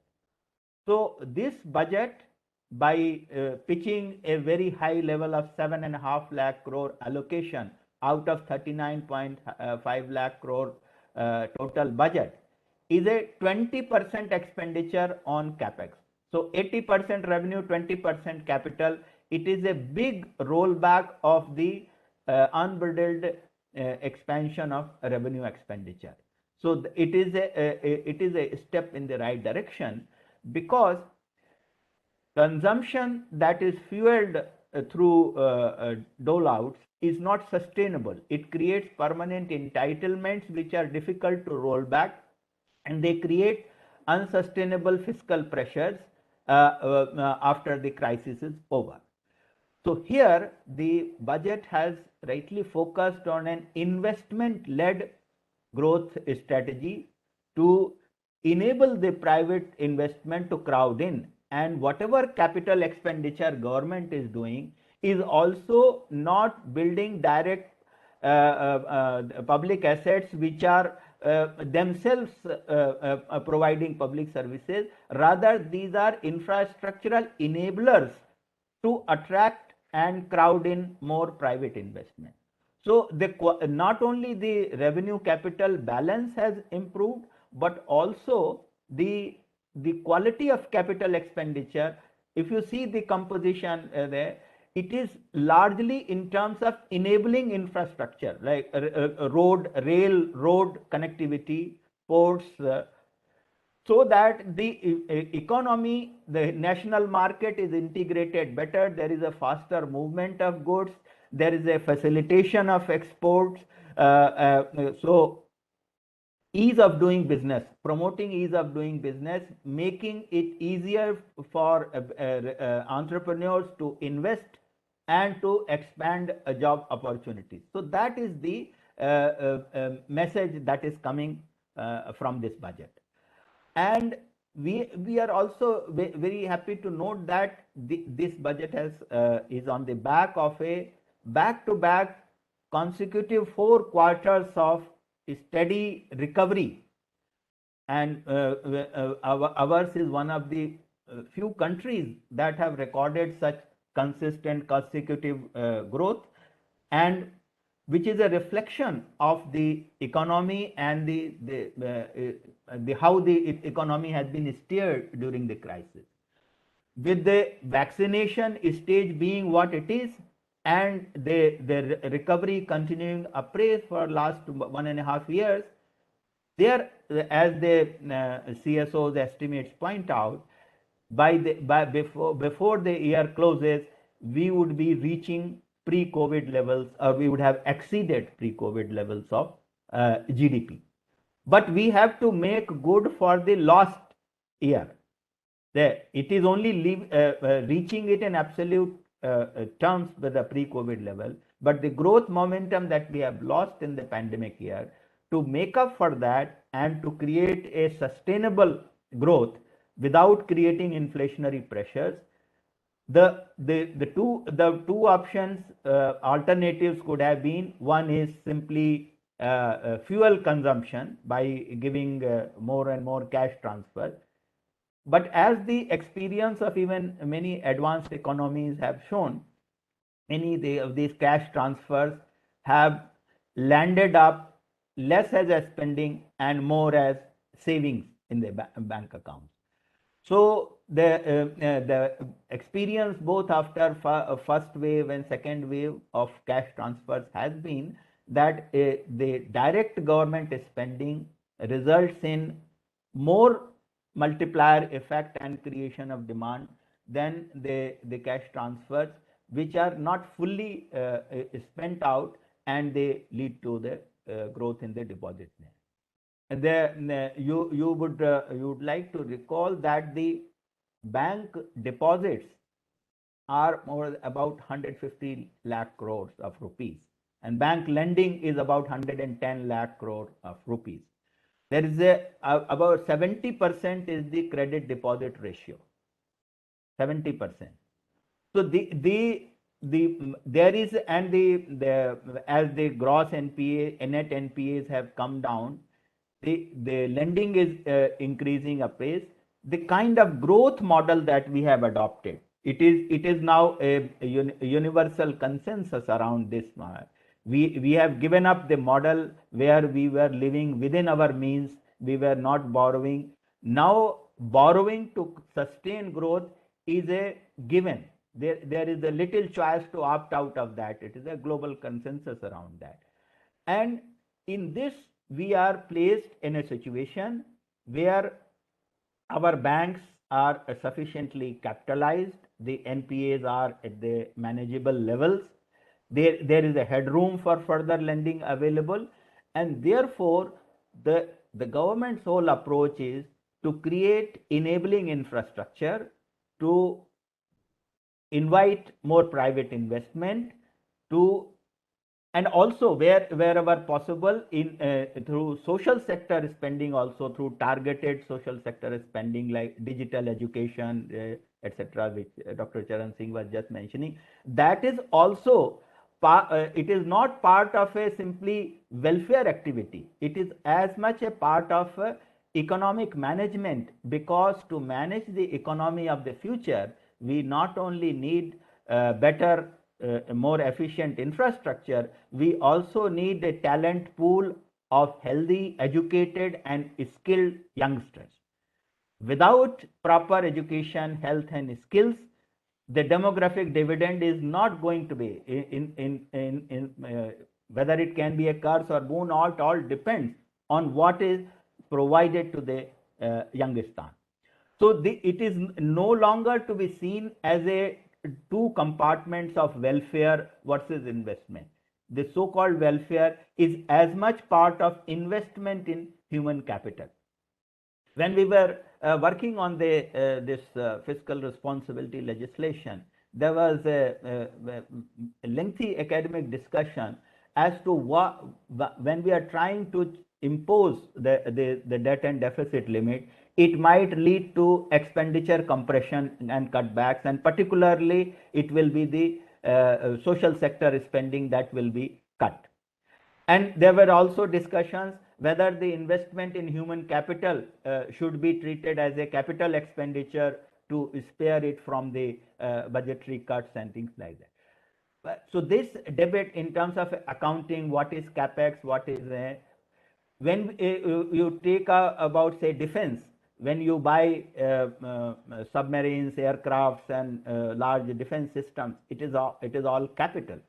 So this budget, by pitching a very high level of 7.5 lakh crore allocation out of 39.5 lakh crore total budget, is a 20% expenditure on capex. So 80% revenue, 20% capital. It is a big rollback of the unbridled expansion of revenue expenditure. So it is a step in the right direction, because consumption that is fueled through dole-outs is not sustainable. It creates permanent entitlements which are difficult to roll back, and they create unsustainable fiscal pressures after the crisis is over. So here the budget has rightly focused on an investment-led growth strategy to enable the private investment to crowd in, and whatever capital expenditure government is doing is also not building direct public assets which are themselves providing public services. Rather, these are infrastructural enablers to attract and crowd in more private investment. So not only the revenue capital balance has improved, but also the quality of capital expenditure. If you see the composition there, it is largely in terms of enabling infrastructure like road connectivity, ports, so that the economy, the national market is integrated better. There is a faster movement of goods. There is a facilitation of exports. So ease of doing business, promoting ease of doing business, making it easier for entrepreneurs to invest and to expand job opportunities. So that is the message that is coming from this budget. And we are also very happy to note that this budget is on the back of a back-to-back consecutive 4 quarters of steady recovery, and ours is one of the few countries that have recorded such consistent consecutive growth, and which is a reflection of the economy and the how the economy has been steered during the crisis. With the vaccination stage being what it is, and the recovery continuing apace for last 1.5 years, there, as the CSO's estimates point out, before the year closes, we would be reaching pre-COVID levels, or we would have exceeded pre-COVID levels of GDP. But we have to make good for the lost year. It is only reaching it in absolute terms with the pre-COVID level, but the growth momentum that we have lost in the pandemic year, to make up for that and to create a sustainable growth without creating inflationary pressures, the two options, alternatives could have been: one is simply fuel consumption by giving more and more cash transfer. But as the experience of even many advanced economies have shown, many of these cash transfers have landed up less as a spending and more as savings in the bank accounts. So the experience both after first wave and second wave of cash transfers has been that the direct government spending results in more multiplier effect and creation of demand than the cash transfers, which are not fully spent out, and they lead to the growth in the deposit. You would like to recall that the bank deposits are about 150 lakh crores of rupees, and bank lending is about 110 lakh crore of rupees. There is about 70% is the credit deposit ratio. 70%. So there is, and as the gross NPA, net NPAs have come down, the lending is increasing apace. The kind of growth model that we have adopted, it is now a universal consensus around this. We have given up the model where we were living within our means, we were not borrowing. Now borrowing to sustain growth is a given. There is a little choice to opt out of that. It is a global consensus around that. And in this, we are placed in a situation where our banks are sufficiently capitalized, the NPAs are at the manageable levels, there is a headroom for further lending available, and therefore the government's whole approach is to create enabling infrastructure, to invite more private investment, and also wherever possible through social sector spending, also through targeted social sector spending like digital education, etc., which Dr. Charan Singh was just mentioning. That is also it is not part of a simply welfare activity. It is as much a part of economic management, because to manage the economy of the future, we not only need better, more efficient infrastructure, we also need a talent pool of healthy, educated and skilled youngsters. Without proper education, health and skills, the demographic dividend is not going to be whether it can be a curse or boon. All depends on what is provided to the Youngistan. So it is no longer to be seen as a two compartments of welfare versus investment. The so-called welfare is as much part of investment in human capital. When we were working on this fiscal responsibility legislation, there was a lengthy academic discussion as to what, when we are trying to impose the debt and deficit limit, it might lead to expenditure compression and cutbacks, and particularly it will be the social sector spending that will be cut. And there were also discussions whether the investment in human capital should be treated as a capital expenditure to spare it from the budgetary cuts and things like that. So this debate in terms of accounting, what is capex, what is when you take about say defense, when you buy submarines, aircrafts, and large defense systems, it is all capital.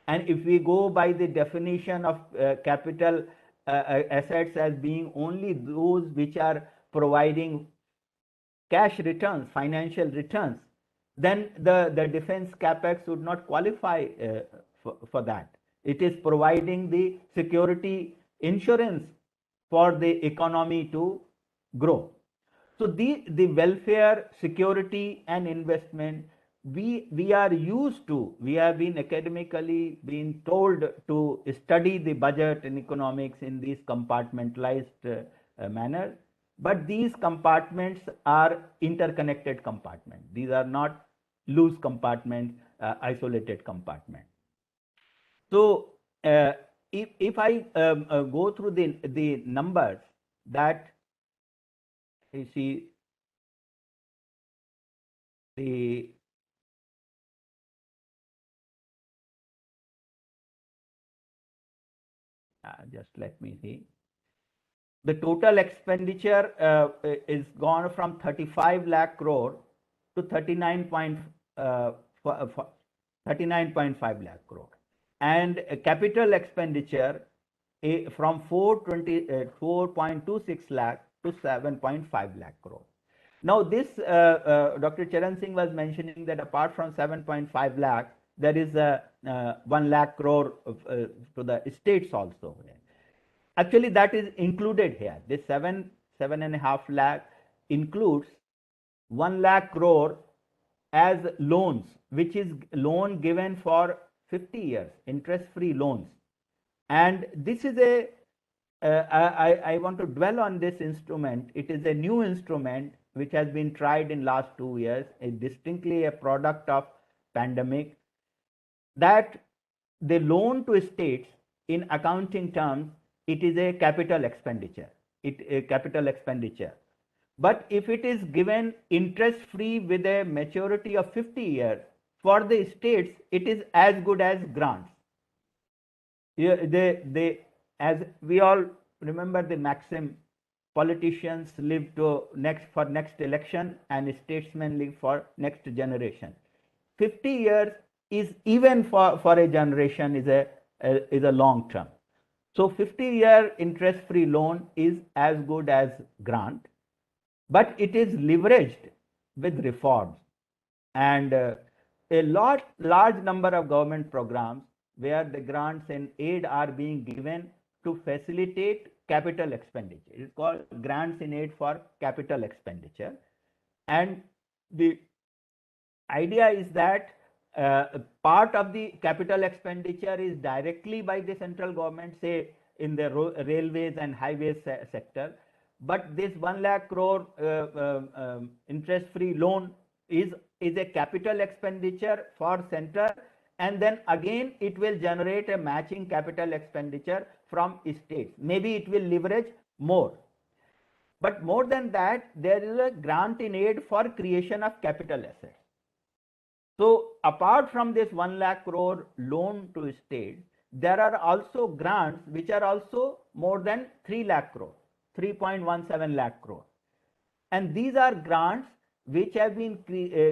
And if we go by the definition of capital assets as being only those which are providing cash returns, financial returns, then the defense capex would not qualify for that. It is providing the security insurance for the economy to grow. So the welfare, security, and investment, we are used to, we have been academically been told to study the budget and economics in these compartmentalized manner, but these compartments are interconnected compartments. These are not loose compartments, isolated compartments. So if I go through the numbers that you see, the just let me see. The total expenditure is gone from 35 lakh crore to 39.5 lakh crore, and capital expenditure from 4.26 lakh to 7.5 lakh crore. Now this Dr. Charan Singh was mentioning that apart from 7.5 lakh, there is a 1 lakh crore to the states also. Actually, that is included here. This 7.5 lakh includes 1 lakh crore as loans, which is loan given for 50 years, interest-free loans. And this is I want to dwell on this instrument. It is a new instrument which has been tried in last 2 years, distinctly a product of pandemic, that the loan to states in accounting terms, it is a capital expenditure. But if it is given interest free with a maturity of 50 years, for the states, it is as good as grants. As we all remember the maxim, politicians live to next election and statesmen live for next generation. 50 years is even for a generation is a long term. So 50-year interest-free loan is as good as grant, but it is leveraged with reforms and a large number of government programs where the grants and aid are being given to facilitate capital expenditure. It is called grants in aid for capital expenditure, and the idea is that part of the capital expenditure is directly by the central government, say in the railways and highways sector, but this 1 lakh crore interest-free loan is a capital expenditure for center, and then again it will generate a matching capital expenditure from states. Maybe it will leverage more. But more than that, there is a grant in aid for creation of capital assets. So apart from this 1 lakh crore loan to states, there are also grants which are also more than 3 lakh crore, 3.17 lakh crore. And these are grants which have been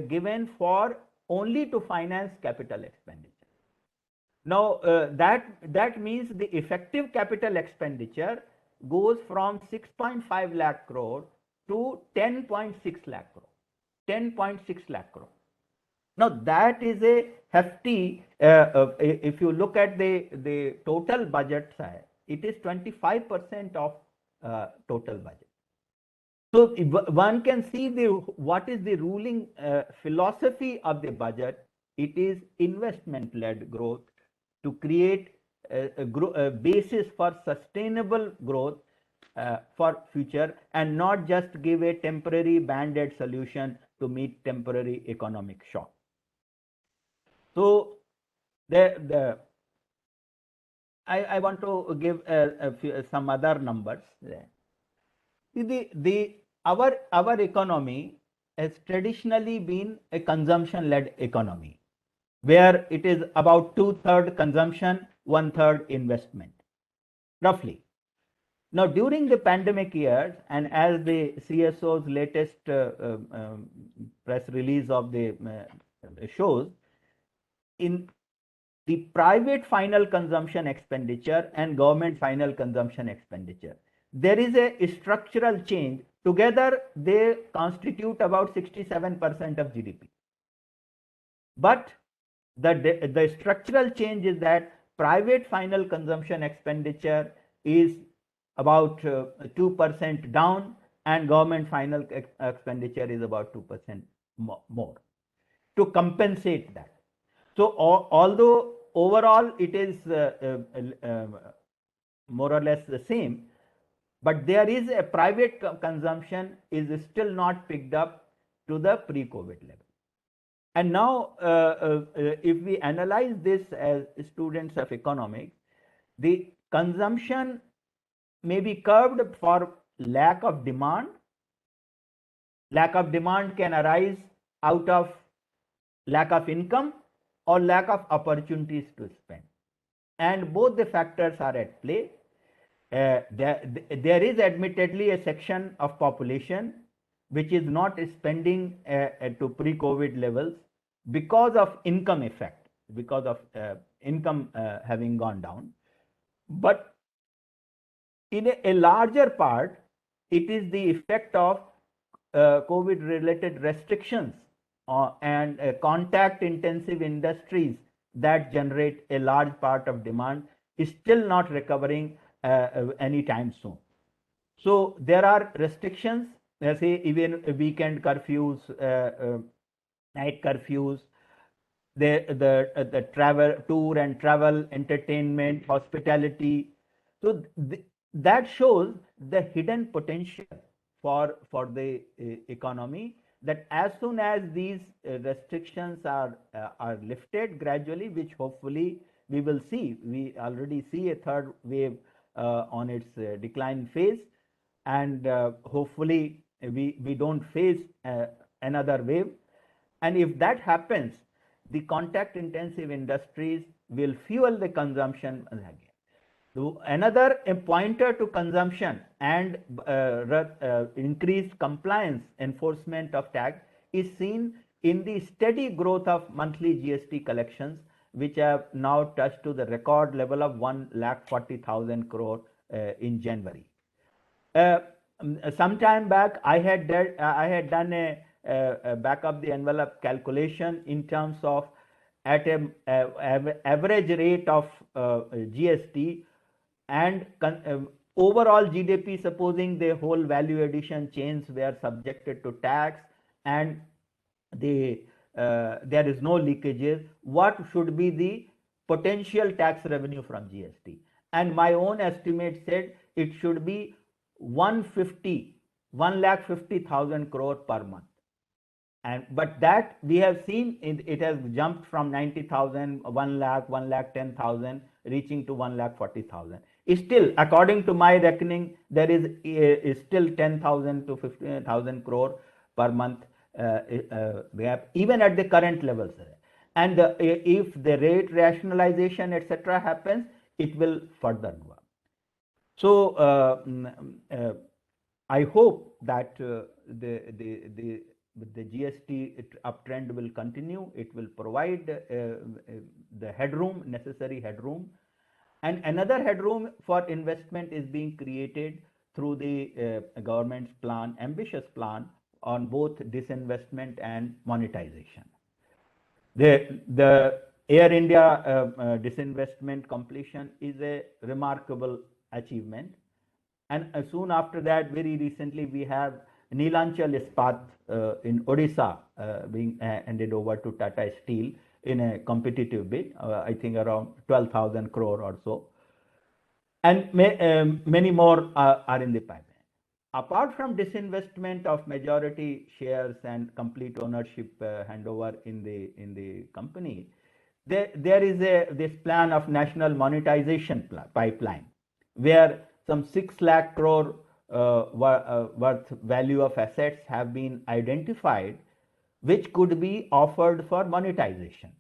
given for only to finance capital expenditure. Now that means the effective capital expenditure goes from 6.5 lakh crore to 10.6 lakh crore. 10.6 lakh crore. Now that is a hefty, if you look at the total budget size, it is 25% of total budget. So one can see what is the ruling philosophy of the budget. It is investment-led growth to create a basis for sustainable growth for future, and not just give a temporary band-aid solution to meet temporary economic shock. So I want to give some other numbers. Our economy has traditionally been a consumption-led economy, where it is about 2/3 consumption, 1/3 investment, roughly. Now, during the pandemic years, and as the CSO's latest press release of the shows, in the private final consumption expenditure and government final consumption expenditure, there is a structural change. Together, they constitute about 67% of GDP. But the structural change is that private final consumption expenditure is about 2% down, and government final expenditure is about 2% more to compensate that. So although overall it is more or less the same, but there is a private consumption is still not picked up to the pre-COVID level. And now, if we analyze this as students of economics, the consumption may be curbed for lack of demand. Lack of demand can arise out of lack of income or lack of opportunities to spend. And both the factors are at play. There is admittedly a section of population which is not spending to pre-COVID levels because of income effect, because of income having gone down. But in a larger part, it is the effect of COVID-related restrictions and contact intensive industries that generate a large part of demand is still not recovering anytime soon. So there are restrictions, let's say even weekend curfews, night curfews, the travel, tour and travel, entertainment, hospitality. So that shows the hidden potential for the economy, that as soon as these restrictions are lifted gradually, which hopefully we will see, we already see a third wave on its decline phase, and hopefully we don't face another wave. And if that happens, the contact intensive industries will fuel the consumption again. So another pointer to consumption and increased compliance enforcement of tax is seen in the steady growth of monthly GST collections, which have now touched to the record level of 1,40,000 crore in January. Some time back, I had done a back of the envelope calculation in terms of at a average rate of GST and overall GDP, supposing the whole value addition chains were subjected to tax and there is no leakages, what should be the potential tax revenue from GST? And my own estimate said it should be 1,50,000 crore per month. But that we have seen it has jumped from 90,000, 1 lakh, 1,10,000, reaching to 1,40,000. Still, according to my reckoning, there is still 10,000 to 15,000 crore per month gap, even at the current levels. And if the rate rationalization, etc., happens, it will further go up. So I hope that the GST uptrend will continue. It will provide the headroom, necessary headroom. And another headroom for investment is being created through the government's plan, ambitious plan on both disinvestment and monetization. The Air India disinvestment completion is a remarkable achievement. And soon after that, very recently, we have Neelanchal Ispat in Odisha being handed over to Tata Steel in a competitive bid, I think around 12,000 crore or so. And many more are in the pipeline. Apart from disinvestment of majority shares and complete ownership handover in the company, there is this plan of national monetization pipeline, where some 6 lakh crore worth value of assets have been identified, which could be offered for monetization,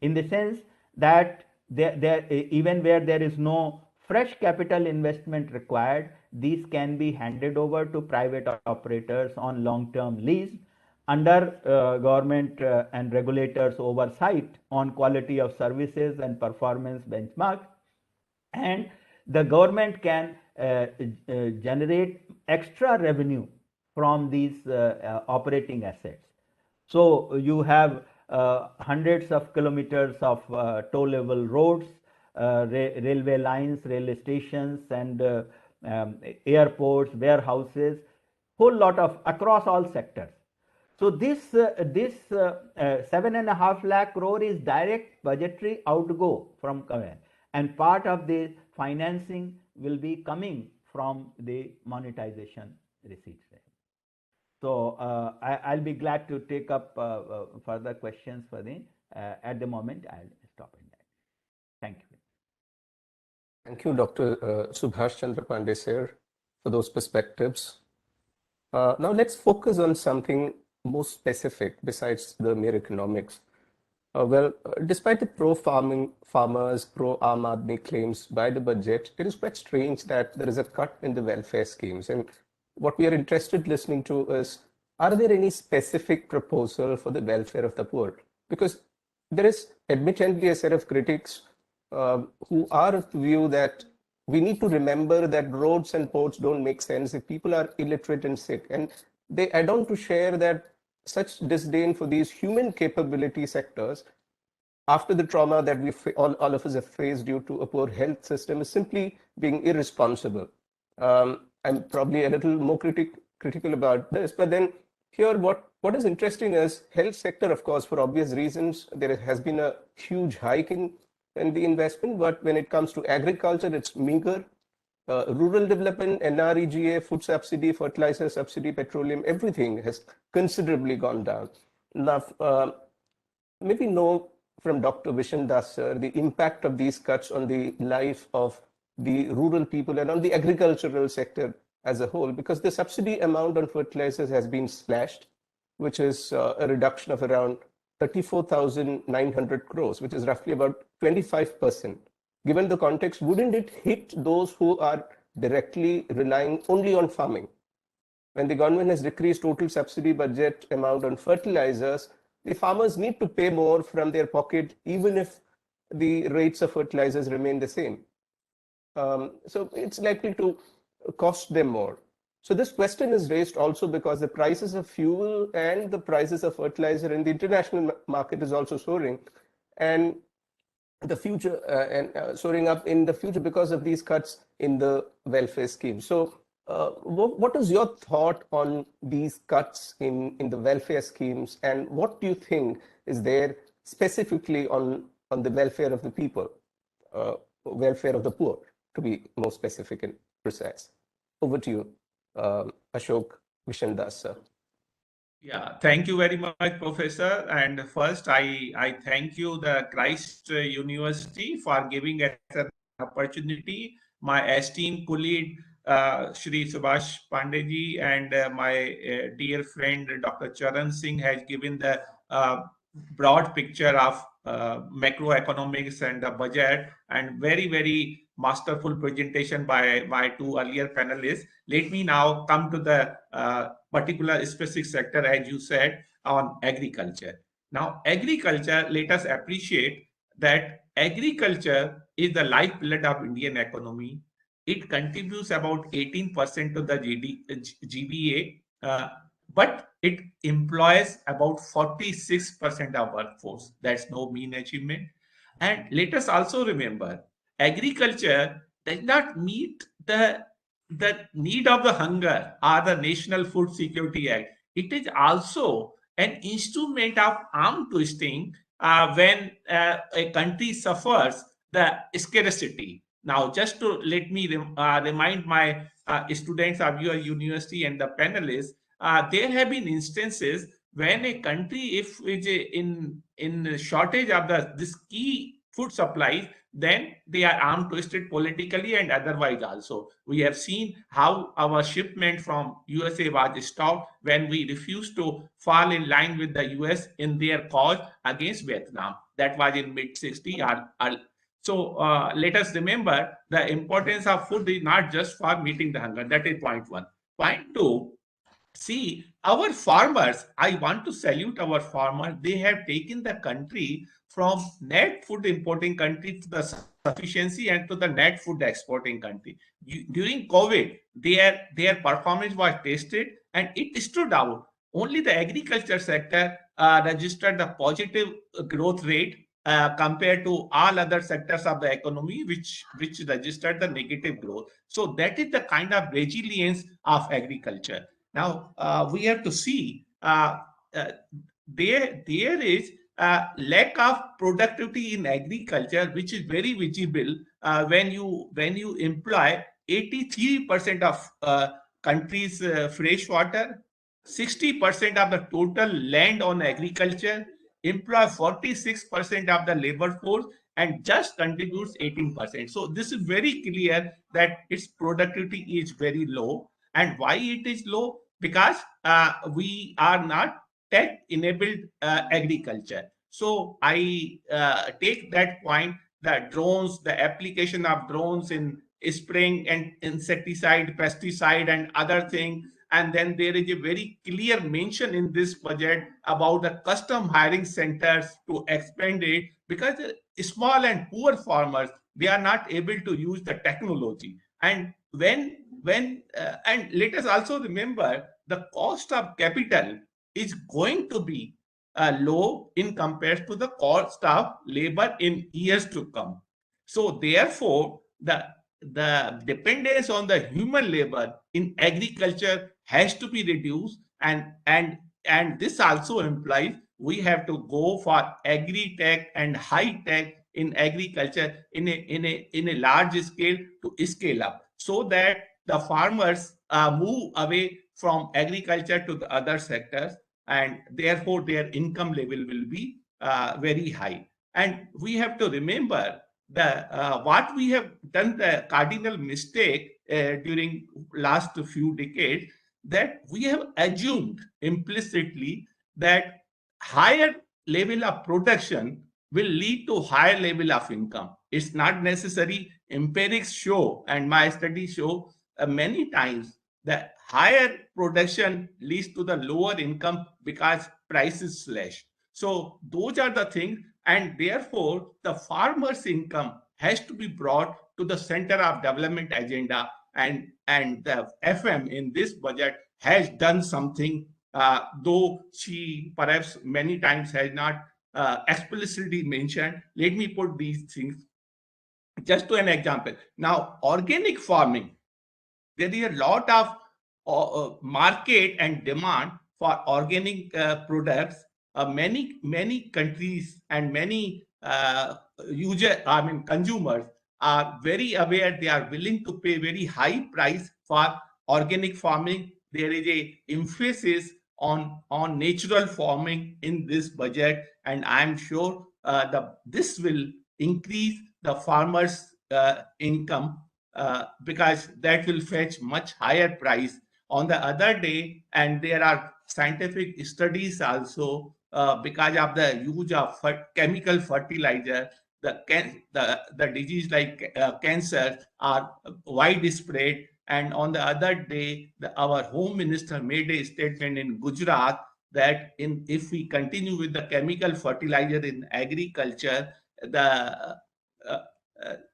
in the sense that even where there is no fresh capital investment required, these can be handed over to private operators on long-term lease under government and regulators' oversight on quality of services and performance benchmark, and the government can generate extra revenue from these operating assets. So you have hundreds of kilometers of toll-level roads, railway lines, railway stations, and airports, warehouses, whole lot of across all sectors. So this 7.5 lakh crore is direct budgetary outgo from government, and part of the financing will be coming from the monetization receipts. So I'll be glad to take up further questions for the. At the moment, I'll stop in that. Thank you. Thank you, Dr. Subhash Chandra Pandey, sir, for those perspectives. Now let's focus on something more specific besides the mere economics. Despite the pro-farmers, pro-Aam Aadmi claims by the budget, it is quite strange that there is a cut in the welfare schemes. And what we are interested listening to is, are there any specific proposal for the welfare of the poor? Because there is admittedly a set of critics who are of the view that we need to remember that roads and ports don't make sense if people are illiterate and sick. And they add on to share that such disdain for these human capability sectors after the trauma that we all of us have faced due to a poor health system is simply being irresponsible. I'm probably a little more critical about this, but then here what is interesting is health sector, of course, for obvious reasons, there has been a huge hike in the investment, but when it comes to agriculture, it's meager. Rural development, NREGA, food subsidy, fertilizer subsidy, petroleum, everything has considerably gone down. Now, maybe know from Dr. Vishandass, sir, the impact of these cuts on the life of the rural people and on the agricultural sector as a whole, because the subsidy amount on fertilizers has been slashed, which is a reduction of around 34,900 crores, which is roughly about 25%. Given the context, wouldn't it hit those who are directly relying only on farming? When the government has decreased total subsidy budget amount on fertilizers, the farmers need to pay more from their pocket, even if the rates of fertilizers remain the same. So it's likely to cost them more. So this question is raised also because the prices of fuel and the prices of fertilizer in the international market is also soaring, and the future soaring up in the future because of these cuts in the welfare scheme. So what is your thought on these cuts in the welfare schemes, and what do you think is there specifically on the welfare of the people, welfare of the poor, to be more specific and precise? Over to you, Ashok, Vishandass, sir. Yeah, thank you very much, Professor. And first, I thank you, the Christ University, for giving us an opportunity. My esteemed colleague, Shri Subhash Pandey, and my dear friend, Dr. Charan Singh, has given the broad picture of macroeconomics and the budget, and very, very masterful presentation by my two earlier panelists. Let me now come to the particular specific sector, as you said, on agriculture. Now, agriculture, let us appreciate that agriculture is the lifeblood of Indian economy. it contributes about 18% to the GBA, but it employs about 46% of workforce. That's no mean achievement. And let us also remember, agriculture does not meet the need of the hunger or the National Food Security Act. It is also an instrument of arm twisting when a country suffers the scarcity. Now, just to let me remind my students of your university and the panelists, there have been instances when a country, if is in shortage of this key food supplies, then they are arm twisted politically and otherwise also. We have seen how our shipment from USA was stopped when we refused to fall in line with the US in their cause against Vietnam. That was in mid-60s. So let us remember the importance of food is not just for meeting the hunger. That is point one. Point two, see, our farmers, I want to salute our farmers. They have taken the country from net food importing country to the sufficiency and to the net food exporting country. During COVID, their performance was tested and it stood out. Only the agriculture sector registered the positive growth rate compared to all other sectors of the economy, which registered the negative growth. So that is the kind of resilience of agriculture. Now we have to see there is lack of productivity in agriculture, which is very visible when you employ 83% of country's fresh water, 60% of the total land on agriculture, employ 46% of the labor force, and just contributes 18%. So this is very clear that its productivity is very low. And why it is low? Because we are not tech-enabled agriculture. So I take that point, the drones, the application of drones in spraying and insecticide, pesticide, and other things. And then there is a very clear mention in this budget about the custom hiring centers to expand it, because small and poor farmers, they are not able to use the technology. And and let us also remember the cost of capital is going to be low in comparison to the cost of labor in years to come. So therefore, the dependence on the human labor in agriculture has to be reduced, and this also implies we have to go for agri-tech and high-tech in agriculture in a large scale to scale up, so that the farmers move away from agriculture to the other sectors, and therefore their income level will be very high. And we have to remember what we have done, the cardinal mistake during last few decades, that we have assumed implicitly that higher level of production will lead to higher level of income. It's not necessary. Empirics show, and my studies show many times, that higher production leads to the lower income because prices slash. So those are the things, and therefore the farmer's income has to be brought to the center of development agenda, and the FM in this budget has done something, though she perhaps many times has not explicitly mentioned. Let me put these things just to an example. Now, organic farming, there is a lot of market and demand for organic products. Many countries and many consumers are very aware. They are willing to pay very high price for organic farming. There is a emphasis on natural farming in this budget, and I am sure this will increase the farmers' income because that will fetch much higher price on the other day. And there are scientific studies also, because of the use of chemical fertilizer, the disease like cancer are widespread. And on the other day, our home minister made a statement in Gujarat that if we continue with the chemical fertilizer in agriculture,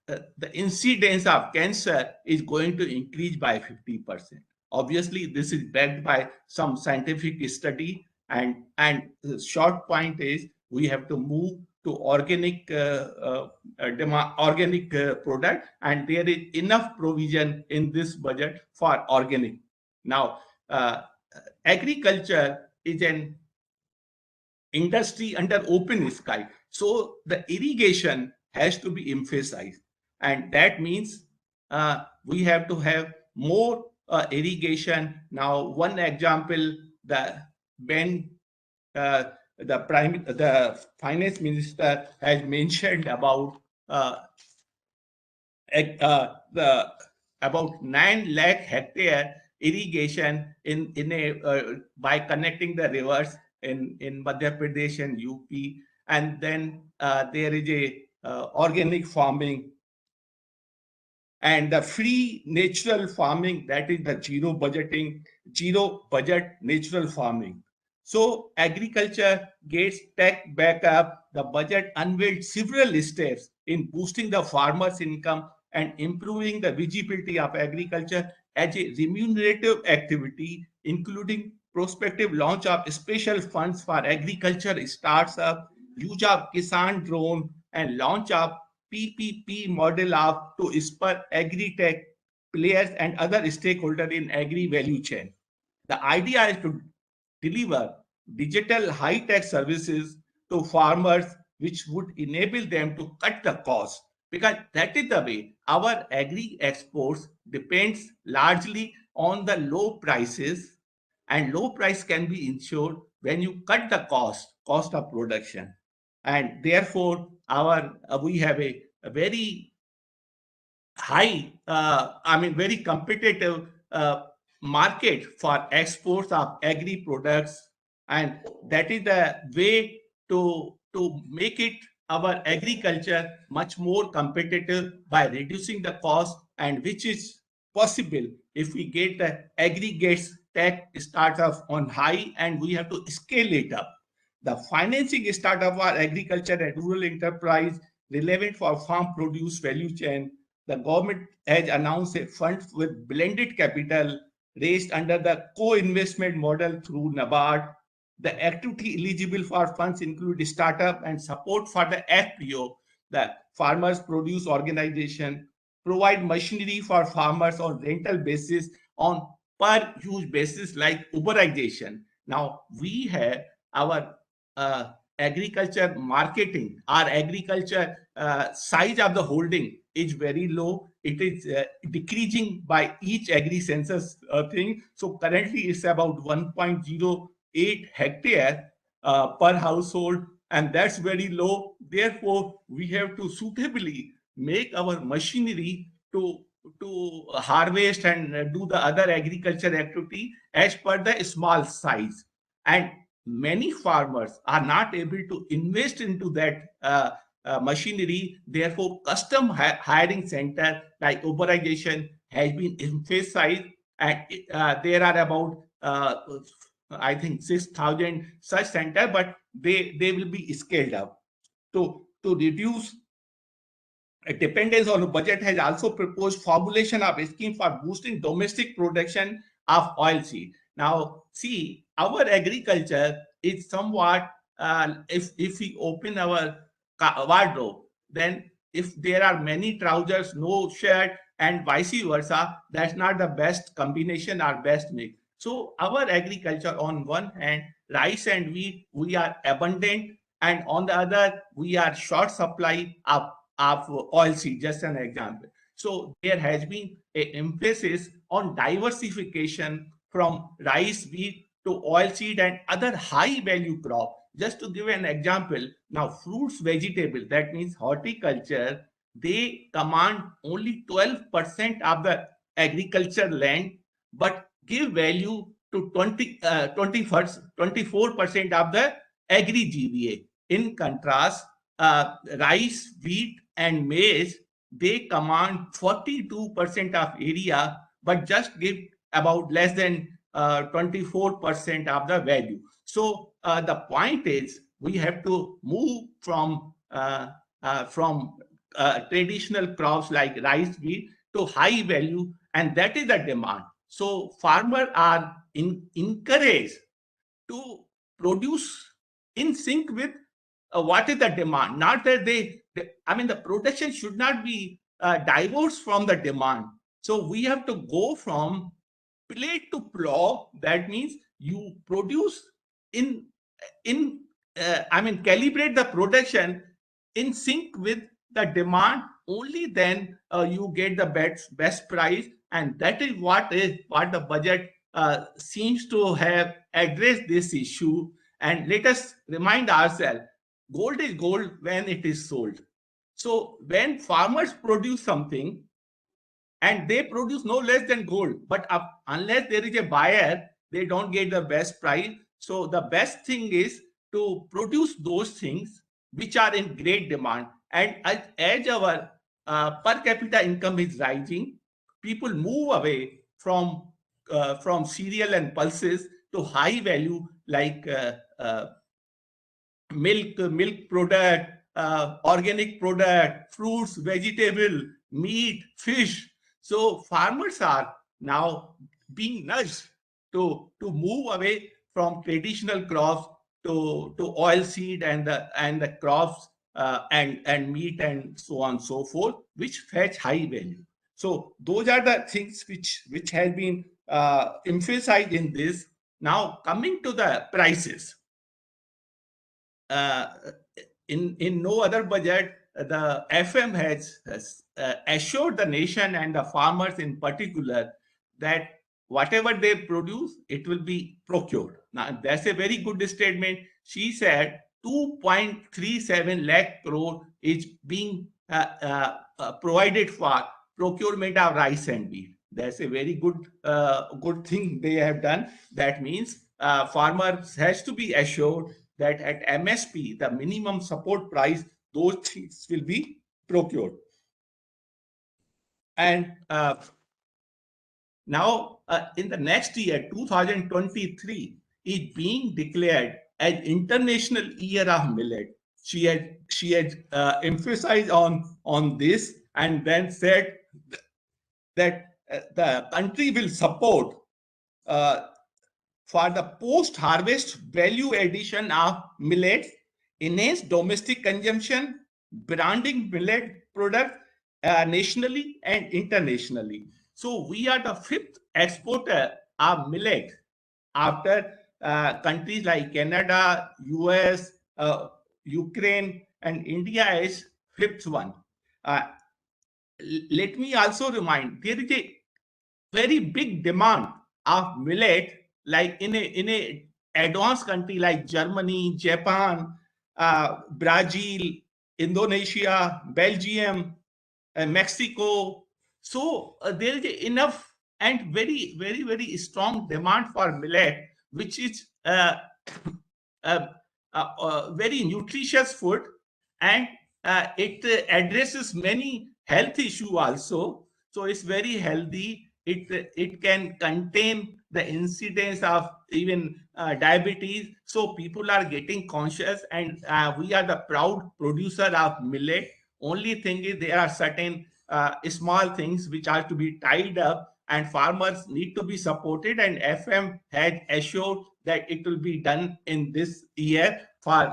the incidence of cancer is going to increase by 50%. Obviously, this is backed by some scientific study, and the short point is we have to move to organic product, and there is enough provision in this budget for organic. Now, agriculture is an industry under open sky, so the irrigation has to be emphasized, and that means we have to have more irrigation. Now, one example, when the finance minister has mentioned about about 9 lakh hectare irrigation by connecting the rivers in Madhya Pradesh and UP, and then there is a organic farming and the free natural farming, that is the zero budget natural farming. So agriculture gets tech back up. The budget unveiled several steps in boosting the farmers' income and improving the visibility of agriculture as a remunerative activity, including prospective launch of special funds for agriculture startups, use of Kisan drone, and launch of PPP model to spur agri-tech players and other stakeholders in agri value chain. The idea is to deliver digital high-tech services to farmers, which would enable them to cut the cost, because that is the way our agri exports depends largely on the low prices, and low price can be ensured when you cut the cost of production, and therefore we have a very high, very competitive market for exports of agri products, and that is the way to make it our agriculture much more competitive by reducing the cost, and which is possible if we get the aggregates tech startup on high, and we have to scale it up. The financing startup for agriculture and rural enterprise relevant for farm produce value chain. The government has announced a fund with blended capital raised under the co-investment model through NABARD. The activity eligible for funds include startup and support for the FPO, the Farmers Produce Organization, provide machinery for farmers on rental basis, on per use basis like Uberization. Now, we have our agriculture marketing, our agriculture size of the holding is very low. It is decreasing by each agri census thing. So currently it's about 1.08 hectare per household, and that's very low. Therefore, we have to suitably make our machinery to harvest and do the other agriculture activity as per the small size. And many farmers are not able to invest into that machinery. Therefore, custom hiring center like Uberization has been emphasized, and there are about I think 6,000 such center, but they will be scaled up to reduce dependence on the budget. Has also proposed formulation of a scheme for boosting domestic production of oilseed. Now, see, our agriculture is somewhat, if we open our wardrobe, then if there are many trousers, no shirt, and vice versa, that's not the best combination or best mix. So our agriculture, on one hand, rice and wheat, we are abundant, and on the other, we are short supply of oilseed, just an example. So there has been an emphasis on diversification from rice, wheat to oilseed and other high value crop. Just to give an example, now fruits, vegetables, that means horticulture, they command only 12% of the agriculture land, but give value to 24% of the agri GVA. In contrast, rice, wheat, and maize, they command 42% of area, but just give about less than 24% of the value. So the point is, we have to move from traditional crops like rice, wheat to high value, and that is the demand. So farmers are encouraged to produce in sync with what is the demand. Not that I mean, the production should not be divorced from the demand. So we have to go from plate to plow. That means you produce in I mean, calibrate the production in sync with the demand. Only then you get the best price, and that is what the budget seems to have addressed this issue. And let us remind ourselves, gold is gold when it is sold. So when farmers produce something, and they produce no less than gold, but unless there is a buyer, they don't get the best price. So the best thing is to produce those things which are in great demand. And as our per capita income is rising, people move away from cereal and pulses to high value like milk product, organic product, fruits, vegetable, meat, fish. So farmers are now being nudged to move away from traditional crops to oil seed and the crops and meat and so on and so forth, which fetch high value. So those are the things which has been emphasized in this. Now coming to the prices. In no other budget, the FM has assured the nation and the farmers in particular that whatever they produce, it will be procured. Now, that's a very good statement. She said 2.37 lakh crore is being provided for procurement of rice and wheat. That's a very good thing they have done. That means farmers has to be assured that at MSP, the minimum support price, those things will be procured. And now in the next year, 2023, is being declared as International Year of Millet. She had emphasized on this, and then said that the country will support for the post-harvest value addition of millets, enhance domestic consumption, branding millet product nationally and internationally. So we are the fifth exporter of millet after countries like Canada, US, Ukraine, and India is fifth one. Let me also remind, there is a very big demand of millet, like in a advanced country like Germany, Japan, Brazil, Indonesia, Belgium, Mexico. So there is enough and very, very, very strong demand for millet, which is very nutritious food, and it addresses many health issues also. So it's very healthy. It can contain the incidence of even diabetes. So people are getting conscious, and we are the proud producer of millet. Only thing is there are certain small things which are to be tied up, and farmers need to be supported, and FM had assured that it will be done in this year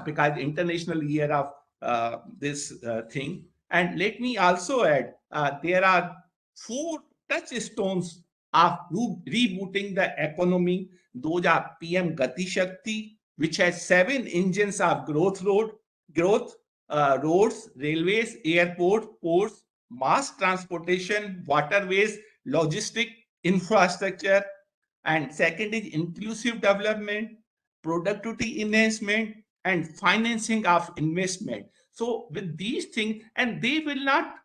because International Year of this thing. And let me also add, there are 4 touchstones of rebooting the economy. Those are PM Gati Shakti, which has 7 engines of growth, roads, railways, airport, ports, mass transportation, waterways, logistic infrastructure. And second is inclusive development, productivity enhancement, and financing of investment. So with these things, and they will not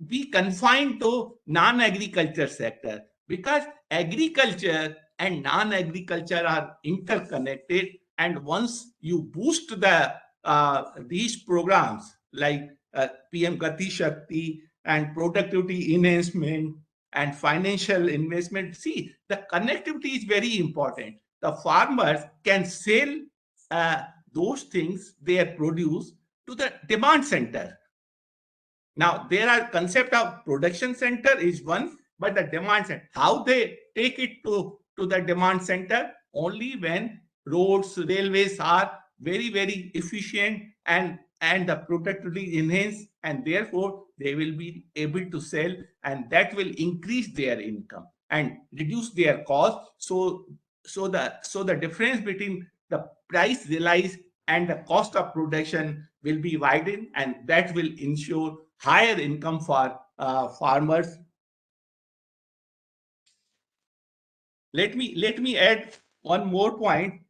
be confined to non-agriculture sector, because agriculture and non-agriculture are interconnected. And once you boost the these programs like PM Gati Shakti and productivity enhancement and financial investment, see, the connectivity is very important. The farmers can sell those things they produce to the demand center. Now, there are concept of production center is one, but the demand center, how they take it to the demand center, only when roads, railways are very, very efficient and the productivity enhanced, and therefore they will be able to sell, and that will increase their income and reduce their cost. So the difference between the price realized and the cost of production will be widened, and that will ensure higher income for farmers. Let me add one more point.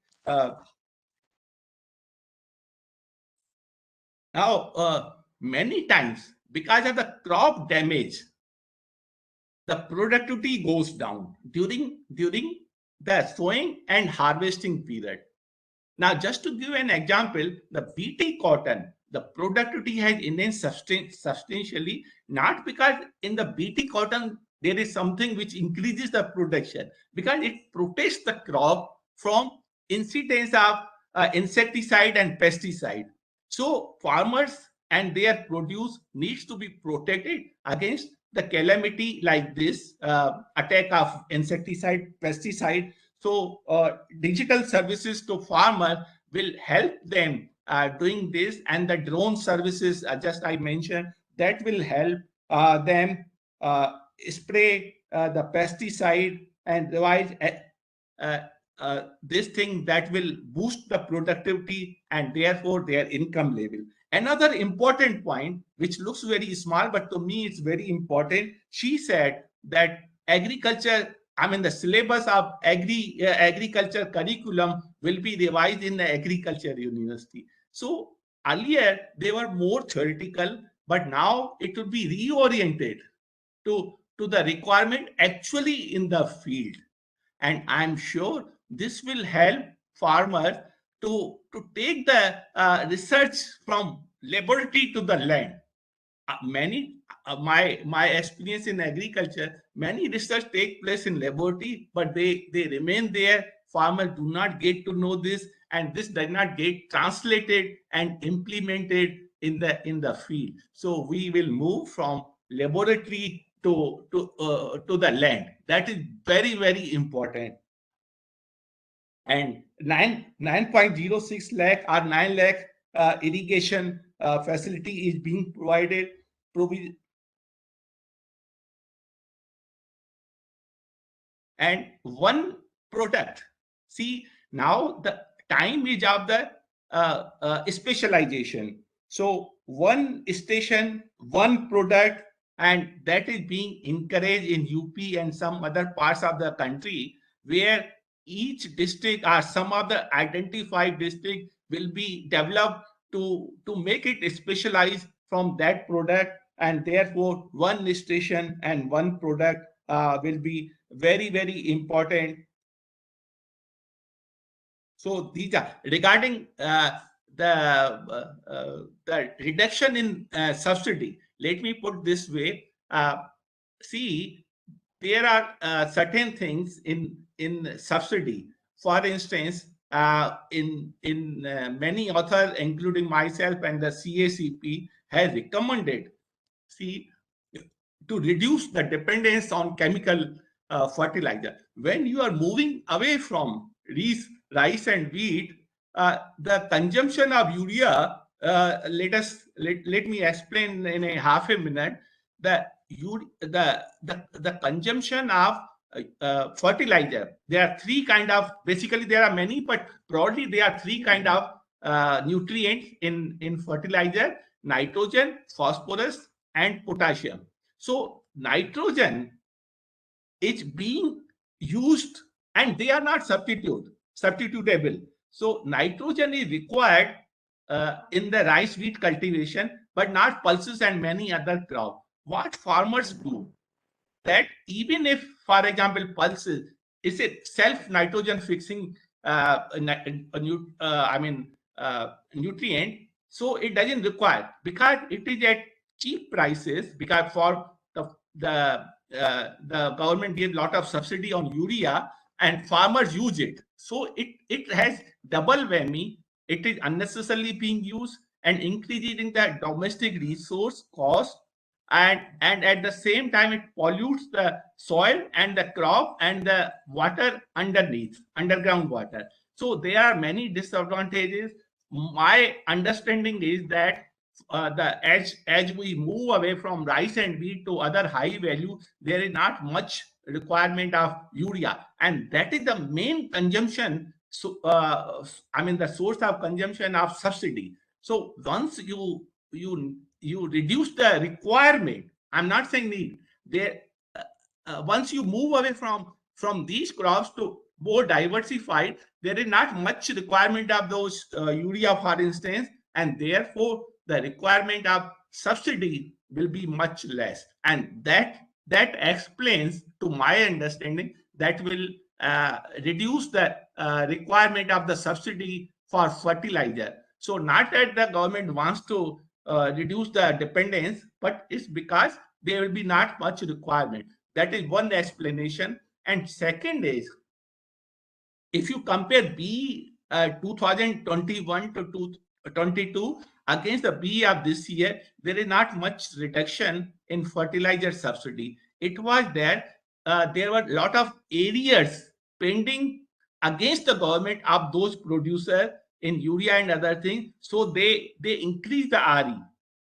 Now, many times, because of the crop damage, the productivity goes down during the sowing and harvesting period. Now, just to give an example, the BT cotton, the productivity has enhanced substantially, not because in the BT cotton there is something which increases the production, because it protects the crop from incidence of insecticide and pesticide. So farmers and their produce needs to be protected against the calamity like this, attack of insecticide, pesticide. So digital services to farmer will help them doing this, and the drone services, just I mentioned, that will help them spray the pesticide and revise this thing that will boost the productivity and therefore their income level. Another important point, which looks very small, but to me it's very important. She said that agriculture, I mean, the syllabus of agriculture curriculum will be revised in the agriculture university. So earlier they were more theoretical, but now it will be reoriented to the requirement actually in the field. And I'm sure this will help farmers to take the research from laboratory to the land. My experience in agriculture, many research take place in laboratory, but they remain there. Farmers do not get to know this, and this does not get translated and implemented in the field. So we will move from laboratory to the land. That is very, very important. And 9.06 lakh or 9 lakh irrigation facility is being provided. And one product. See, now the time is of the specialization. So one station, one product, and that is being encouraged in UP and some other parts of the country, where each district or some of the identified district will be developed to make it specialized from that product, and therefore one station and one product will be very, very important. So these are regarding the reduction in subsidy. Let me put this way. See, there are certain things in subsidy. For instance, in many authors, including myself and the CACP, has recommended, see, to reduce the dependence on chemical fertilizer. When you are moving away from rice and wheat, the consumption of urea, let me explain in a half a minute. The consumption of fertilizer, there are three kind of, basically there are many, but broadly there are three kind of nutrients in fertilizer: nitrogen, phosphorus, and potassium. So nitrogen is being used, and they are not substitutable. So nitrogen is required in the rice wheat cultivation, but not pulses and many other crops. What farmers do, that even if, for example, pulses is a self nitrogen fixing nutrient, so it doesn't require, because it is at cheap prices, because for the government gives a lot of subsidy on urea and farmers use it. So it has double whammy. It is unnecessarily being used and increasing the domestic resource cost and at the same time it pollutes the soil and the crop and the water underground water. So there are many disadvantages. My understanding is that as we move away from rice and wheat to other high value, there is not much requirement of urea, and that is the main consumption. So I mean the source of consumption of subsidy. So once you reduce the requirement, I'm not saying need, there once you move away from these crops to more diversified, there is not much requirement of those urea, for instance, and therefore the requirement of subsidy will be much less, and that explains, to my understanding, that will reduce the requirement of the subsidy for fertilizer. So not that the government wants to reduce the dependence, but it's because there will be not much requirement. That is one explanation. And second is, if you compare B 2021 to 2022 against the B of this year, there is not much reduction in fertilizer subsidy. It was that there were a lot of areas pending against the government of those producers in urea and other things. So they increase the RE.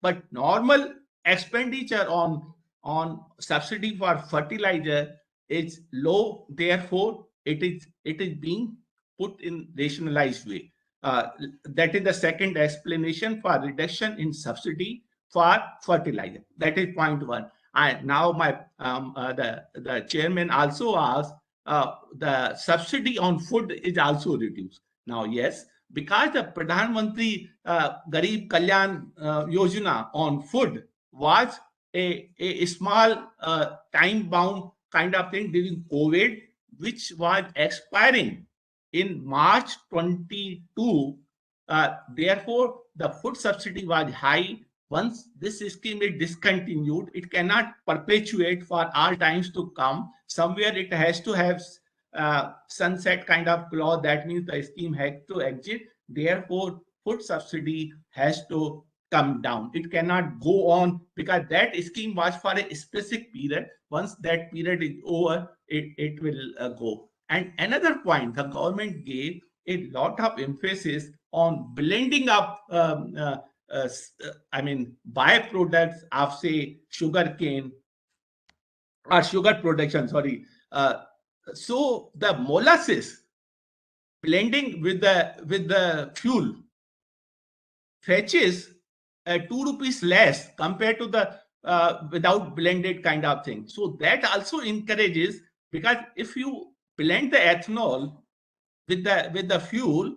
But normal expenditure on subsidy for fertilizer is low. Therefore, it is being put in rationalized way. That is the second explanation for reduction in subsidy for fertilizer. That is point one. And now my the chairman also asked, the subsidy on food is also reduced. Now, yes, because the Pradhan Mantri Garib Kalyan Yojana on food was a small time-bound kind of thing during COVID, which was expiring in March 22. Therefore, the food subsidy was high. Once this scheme is discontinued, it cannot perpetuate for all times to come. Somewhere it has to have sunset kind of clause. That means the scheme has to exit. Therefore, food subsidy has to come down. It cannot go on because that scheme was for a specific period. Once that period is over, it will go. And another point, the government gave a lot of emphasis on blending up byproducts of, say, sugarcane or sugar production, sorry. So the molasses blending with the fuel fetches 2 rupees less compared to the without blended kind of thing. So that also encourages, because if you blend the ethanol with the fuel,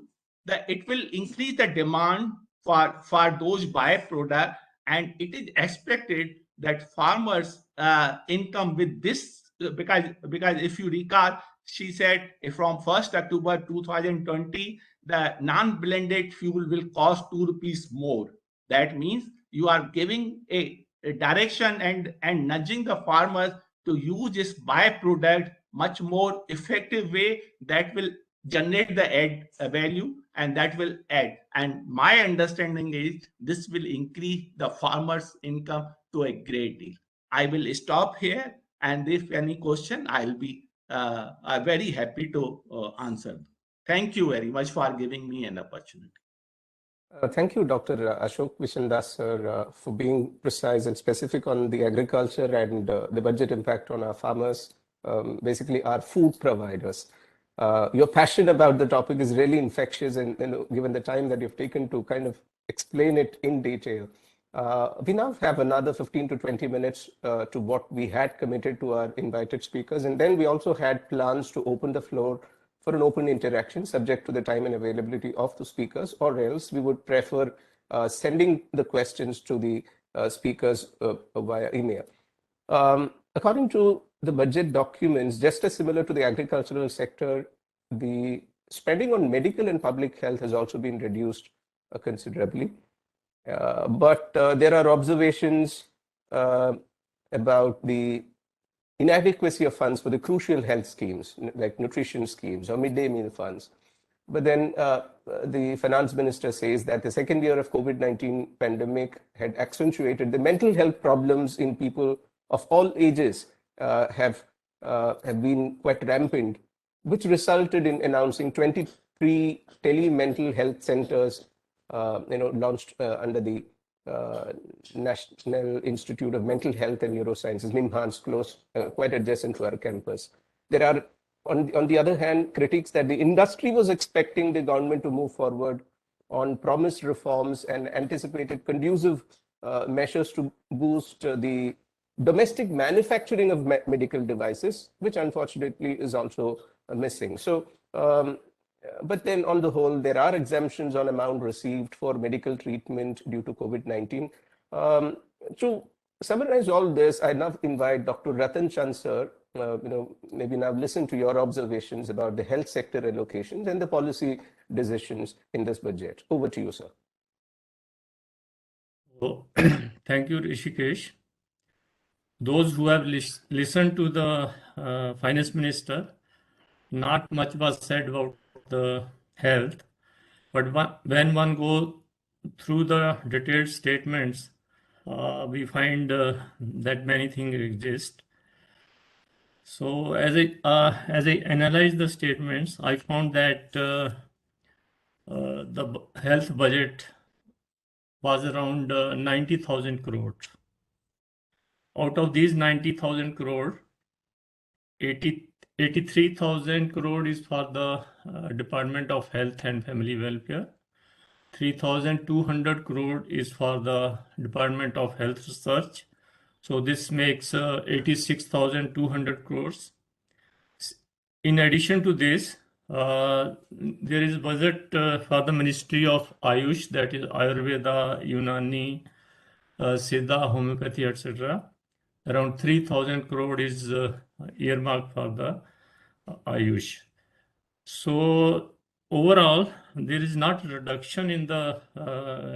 it will increase the demand for those byproducts, and it is expected that farmers income with this, because if you recall, she said from 1st October 2020 the non-blended fuel will cost 2 rupees more. That means you are giving a direction and nudging the farmers to use this byproduct much more effective way that will generate the add value, and that will add. And my understanding is this will increase the farmers' income to a great deal. I will stop here, and if any question, I'll be very happy to answer. Thank you very much for giving me an opportunity. Thank you, Dr. Ashok Vishandass, sir, for being precise and specific on the agriculture and the budget impact on our farmers, basically our food providers. Your passion about the topic is really infectious, and given the time that you've taken to kind of explain it in detail. We now have another 15 to 20 minutes to what we had committed to our invited speakers, and then we also had plans to open the floor for an open interaction subject to the time and availability of the speakers, or else we would prefer sending the questions to the speakers via email. According to the budget documents, just as similar to the agricultural sector, the spending on medical and public health has also been reduced considerably. But there are observations about the inadequacy of funds for the crucial health schemes like nutrition schemes or midday meal funds. But then the finance minister says that the second year of COVID-19 pandemic had accentuated the mental health problems in people of all ages have been quite rampant, which resulted in announcing 23 tele-mental health centers, launched under the National Institute of Mental Health and Neurosciences, NIMHANS, close, quite adjacent to our campus. There are, on the other hand, critiques that the industry was expecting the government to move forward on promised reforms and anticipated conducive measures to boost the domestic manufacturing of medical devices, which unfortunately is also missing. So, but then on the whole, there are exemptions on amount received for medical treatment due to COVID-19. To summarize all this, I now invite Dr. Rattan Chand sir, maybe now listen to your observations about the health sector allocations and the policy decisions in this budget. Over to you, sir. Oh, thank you, Rishikesh. Those who have listened to the finance minister, not much was said about the health, but when one goes through the detailed statements, we find that many things exist. So as I analyzed the statements, I found that the health budget was around 90,000 crores. Out of these 90,000 crore, 83,000 crore is for the Department of Health and Family Welfare. 3,200 crore is for the Department of Health Research. So this makes 86,200 crores. In addition to this, there is budget for the Ministry of Ayush, that is Ayurveda, Unani, Siddha, Homeopathy, etc. Around 3,000 crore is earmarked for the Ayush. So overall, there is not a reduction in the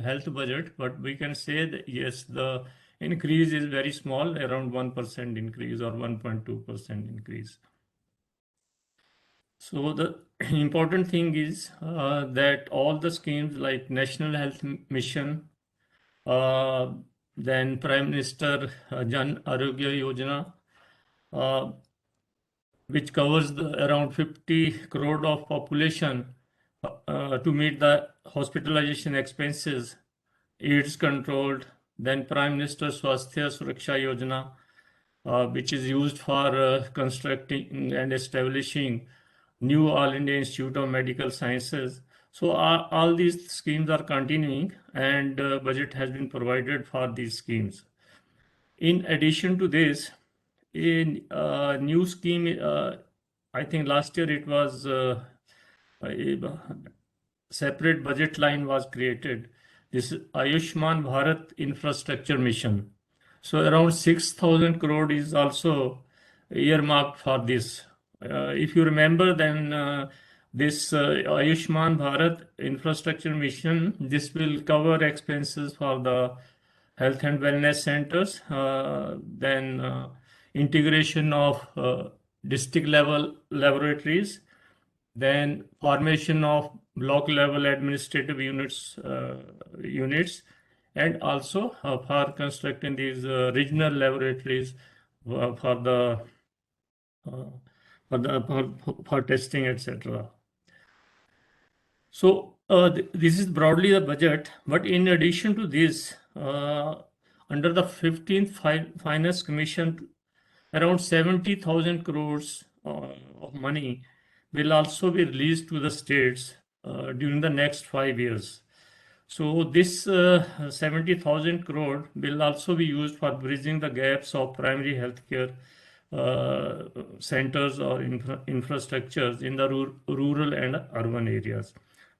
health budget, but we can say that yes, the increase is very small, around 1% increase or 1.2% increase. So the important thing is that all the schemes like National Health Mission, then Prime Minister Jan Arogya Yojana, which covers around 50 crore of population to meet the hospitalization expenses, AIDS controlled. Then Prime Minister Swasthya Suraksha Yojana, which is used for constructing and establishing new All India Institute of Medical Sciences. So all these schemes are continuing, and budget has been provided for these schemes. In addition to this, in new scheme, I think last year it was a separate budget line was created. This is Ayushman Bharat Infrastructure Mission. So around 6,000 crore is also earmarked for this. If you remember, then this Ayushman Bharat Infrastructure Mission, this will cover expenses for the health and wellness centers, then integration of district level laboratories, then formation of block level administrative units, and also for constructing these regional laboratories for testing, etc. So this is broadly the budget, but in addition to this, under the 15th Finance Commission, around 70,000 crores of money will also be released to the states during the next 5 years. So this 70,000 crore will also be used for bridging the gaps of primary healthcare centers or infrastructures in the rural and urban areas.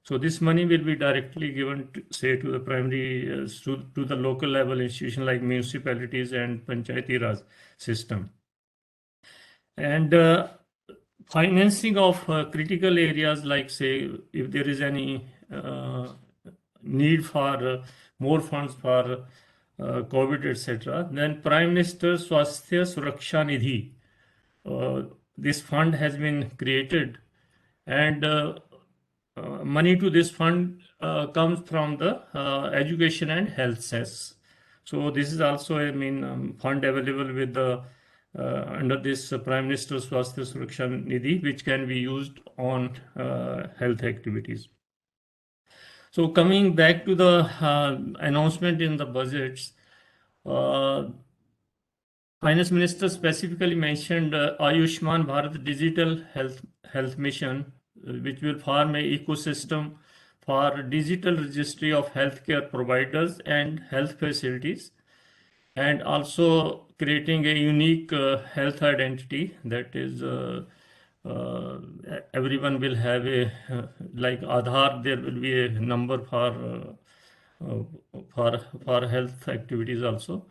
So this money will be directly given, to the primary, to the local level institution like municipalities and Panchayati Raj system. And financing of critical areas, like say, if there is any need for more funds for COVID, etc., then Prime Minister Swasthya Suraksha Nidhi, this fund has been created, and money to this fund comes from the education and health cess. So this is also, I mean, fund available with the under this Prime Minister's Swasthya Suraksha Nidhi, which can be used on health activities. So coming back to the announcement in the budgets, Finance Minister specifically mentioned Ayushman Bharat Digital Health Mission, which will form an ecosystem for digital registry of healthcare providers and health facilities, and also creating a unique health identity that is everyone will have a like Aadhaar. There will be a number for health activities also.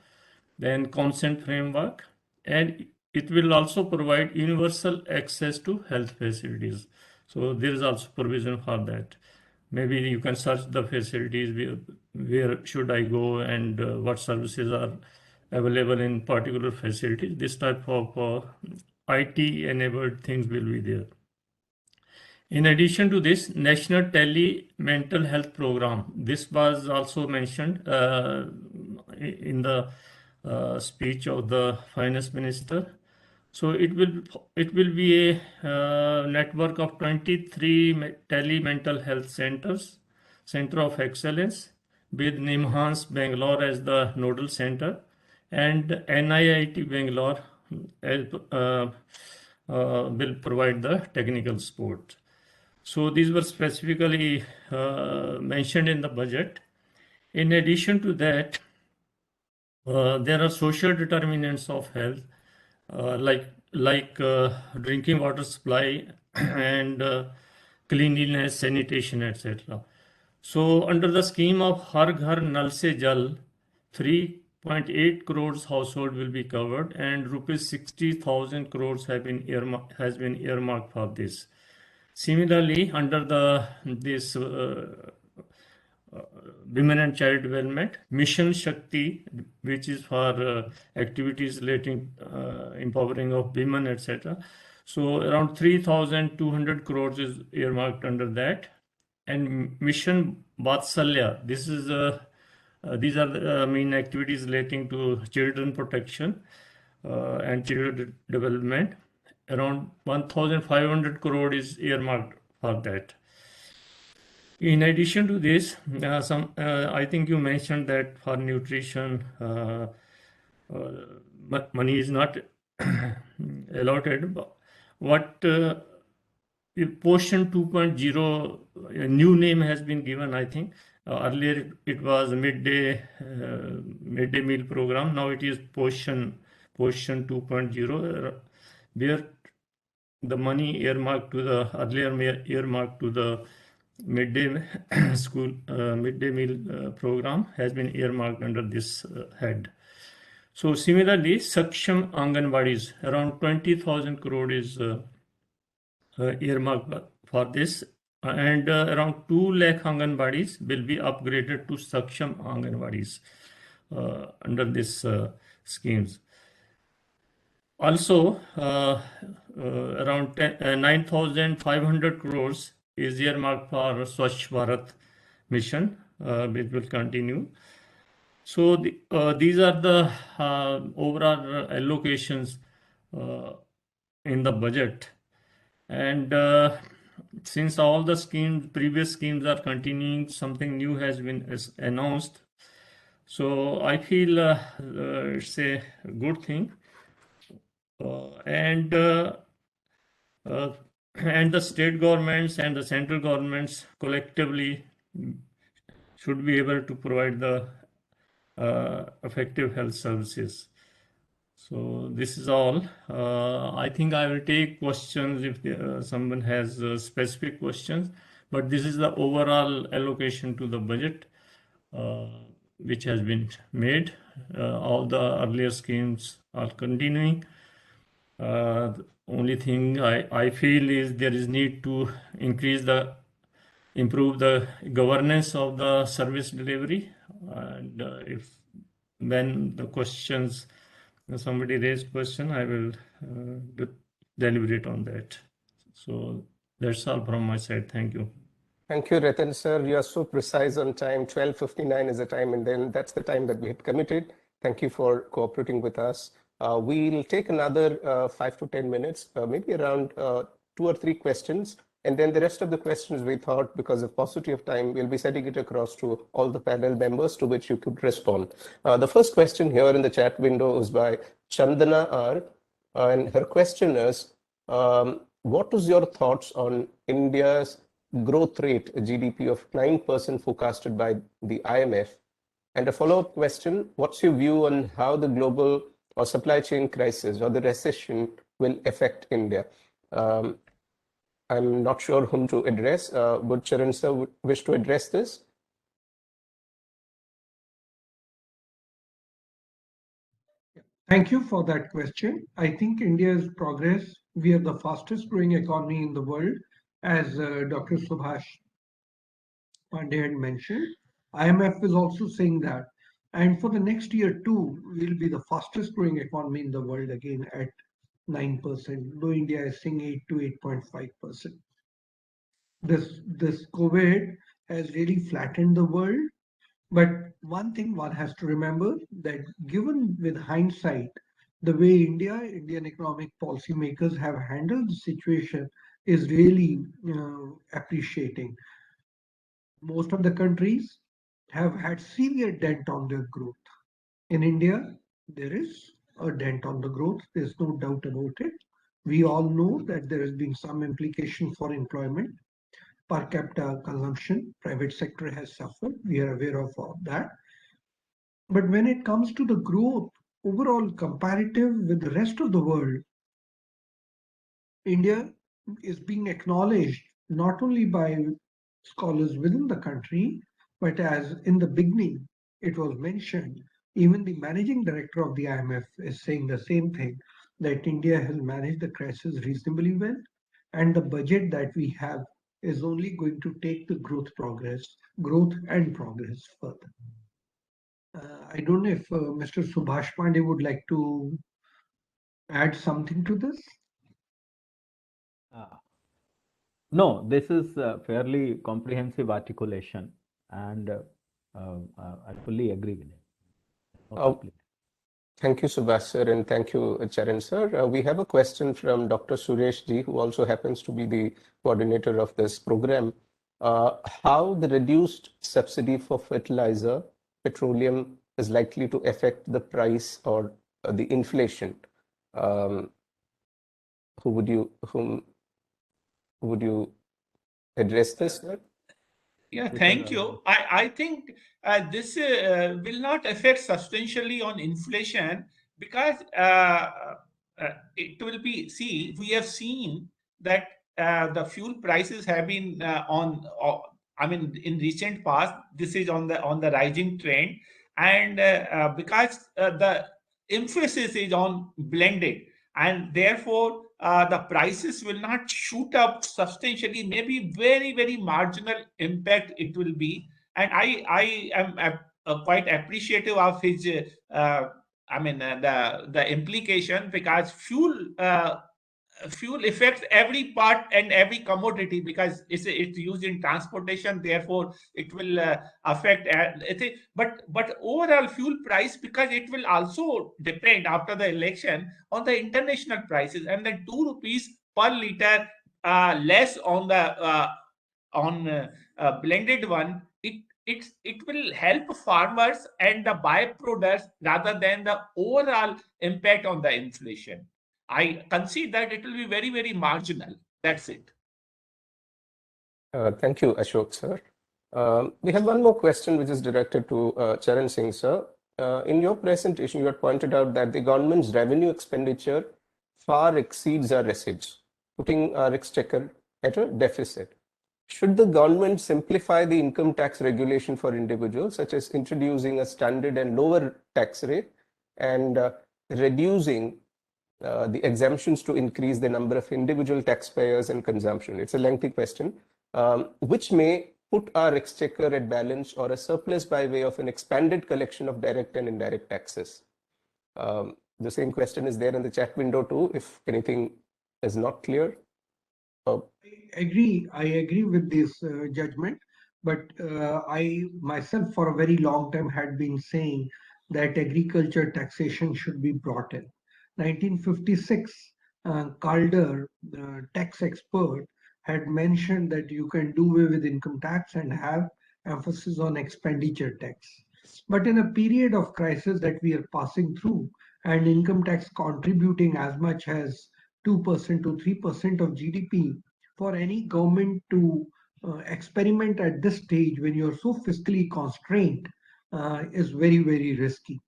Then consent framework, and it will also provide universal access to health facilities. So there is also provision for that. Maybe you can search the facilities, where should I go, and what services are available in particular facilities. This type of IT enabled things will be there. In addition to this, National Tele Mental Health Program, this was also mentioned in the speech of the Finance Minister. So it will be a network of 23 tele mental health centers, center of excellence, with NIMHANS Bangalore as the nodal center, and NIIT Bangalore will provide the technical support. So these were specifically mentioned in the budget. In addition to that, there are social determinants of health, like drinking water supply and cleanliness, sanitation, etc. So under the scheme of Har Ghar Nal Se Jal, 3.8 crores household will be covered, and rupees 60,000 crores has been earmarked for this. Similarly, under this Women and Child Development, Mission Shakti, which is for activities relating empowering of women, etc. So around 3,200 crores is earmarked under that. And Mission Vatsalya, these are the main activities relating to children protection and children development. Around 1,500 crore is earmarked for that. In addition to this, I think you mentioned that for nutrition, money is not allotted. What Portion 2.0, a new name has been given, I think. Earlier it was midday meal program. Now it is Portion 2.0, where the money earmarked to the earlier earmarked to the midday meal program has been earmarked under this head. So similarly, Saksham Anganwadis, around 20,000 crore is earmarked for this, and around 2 lakh Anganwadis will be upgraded to Saksham Anganwadis under this schemes. Also, around 9,500 crores is earmarked for Swachh Bharat mission, which will continue. So these are the overall allocations in the budget. And since all the previous schemes are continuing, something new has been announced. So I feel it's a good thing. And the state governments and the central governments collectively should be able to provide the effective health services. So this is all. I think I will take questions if someone has specific questions, but this is the overall allocation to the budget which has been made. All the earlier schemes are continuing. The only thing I feel is there is need to improve the governance of the service delivery, and when the questions, somebody raised question, I will deliberate on that. So that's all from my side. Thank you. Thank you, Rattan sir. You are so precise on time. 12:59 is the time, and then that's the time that we had committed. Thank you for cooperating with us. We'll take another 5 to 10 minutes, maybe around 2 or 3 questions. And then the rest of the questions we thought, because of paucity of time, we'll be sending it across to all the panel members to which you could respond. The first question here in the chat window is by Chandra R. And her question is, what is your thoughts on India's growth rate, a GDP of 9% forecasted by the IMF? And a follow-up question, what's your view on how the global or supply chain crisis or the recession will affect India? I'm not sure whom to address. Would Charan sir wish to address this? Thank you for that question. I think India's progress, we are the fastest growing economy in the world, as Dr. Subhash Pandey had mentioned. IMF is also saying that. And for the next year too, we'll be the fastest growing economy in the world again at 9%, though India is saying 8 to 8.5%. This COVID has really flattened the world. But one thing one has to remember that given with hindsight, the way Indian economic policymakers have handled the situation is really appreciating. Most of the countries have had severe dent on their growth. In India, there is a dent on the growth. There's no doubt about it. We all know that there has been some implication for employment, per capita consumption, private sector has suffered. We are aware of all that. But when it comes to the growth, overall comparative with the rest of the world, India is being acknowledged not only by scholars within the country, but as in the beginning it was mentioned, even the managing director of the IMF is saying the same thing, that India has managed the crisis reasonably well, and the budget that we have is only going to take the growth and progress further. I don't know if Mr. Subhash Pandey would like to add something to this. No, this is a fairly comprehensive articulation, and I fully agree with it. Thank you, Subhash sir, and thank you, Charan sir. We have a question from Dr. Suresh ji, who also happens to be the coordinator of this program. How the reduced subsidy for fertilizer, petroleum, is likely to affect the price or the inflation? Whom would you address this, sir? Yeah, thank you. I think this will not affect substantially on inflation because it will be, we have seen that the fuel prices have been in recent past, this is on the rising trend. And because the emphasis is on blended, and therefore the prices will not shoot up substantially, maybe very, very marginal impact it will be. And I am quite appreciative of his the implication, because fuel affects every part and every commodity, because it's used in transportation, therefore it will affect but overall fuel price, because it will also depend after the election on the international prices, and then 2 rupees per liter less on the blended one, it will help farmers and the byproducts rather than the overall impact on the inflation. I concede that it will be very, very marginal. That's it. Thank you, Ashok sir. We have one more question which is directed to Charan Singh sir. In your presentation, you had pointed out that the government's revenue expenditure far exceeds our receipts, putting our exchequer at a deficit. Should the government simplify the income tax regulation for individuals, such as introducing a standard and lower tax rate and reducing the exemptions to increase the number of individual taxpayers and consumption? It's a lengthy question, which may put our exchequer at balance or a surplus by way of an expanded collection of direct and indirect taxes. The same question is there in the chat window too, if anything is not clear. I agree with this judgment, but I myself for a very long time had been saying that agriculture taxation should be brought in. 1956, Calder, tax expert, had mentioned that you can do away with income tax and have emphasis on expenditure tax. But in a period of crisis that we are passing through, and income tax contributing as much as 2% to 3% of GDP, for any government to experiment at this stage when you're so fiscally constrained is very, very risky.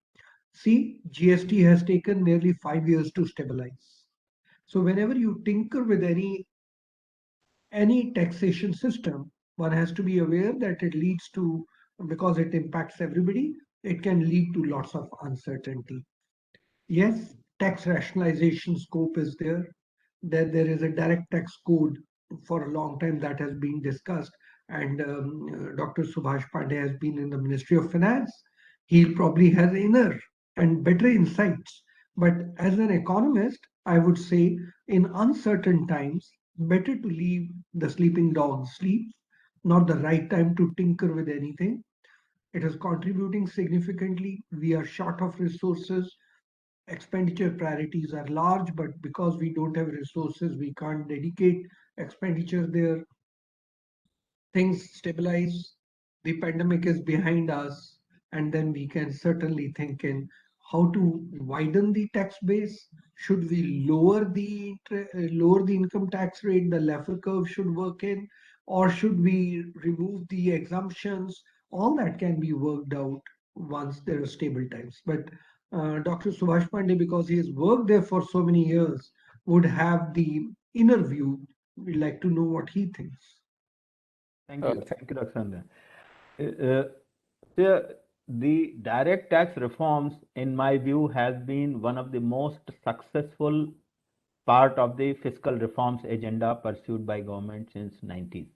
See, GST has taken nearly 5 years to stabilize. So whenever you tinker with any taxation system, one has to be aware that it leads to, because it impacts everybody, it can lead to lots of uncertainty. Yes, tax rationalization scope is there. That there is a direct tax code for a long time that has been discussed, and Dr. Subhash Pandey has been in the Ministry of Finance. He probably has inner and better insights. But as an economist, I would say in uncertain times, better to leave the sleeping dog sleep, not the right time to tinker with anything. It is contributing significantly. We are short of resources. Expenditure priorities are large, but because we don't have resources, we can't dedicate expenditure there. Things stabilize, the pandemic is behind us, and then we can certainly think in how to widen the tax base. Should we lower the income tax rate? The Laffer curve should work in, or should we remove the exemptions? All that can be worked out once there are stable times. But Dr. Subhash Pandey, because he has worked there for so many years, would have the inner view. We'd like to know what he thinks. Thank you, Dr. Chandra. Uh, the direct tax reforms, in my view, has been one of the most successful part of the fiscal reforms agenda pursued by government since 90s.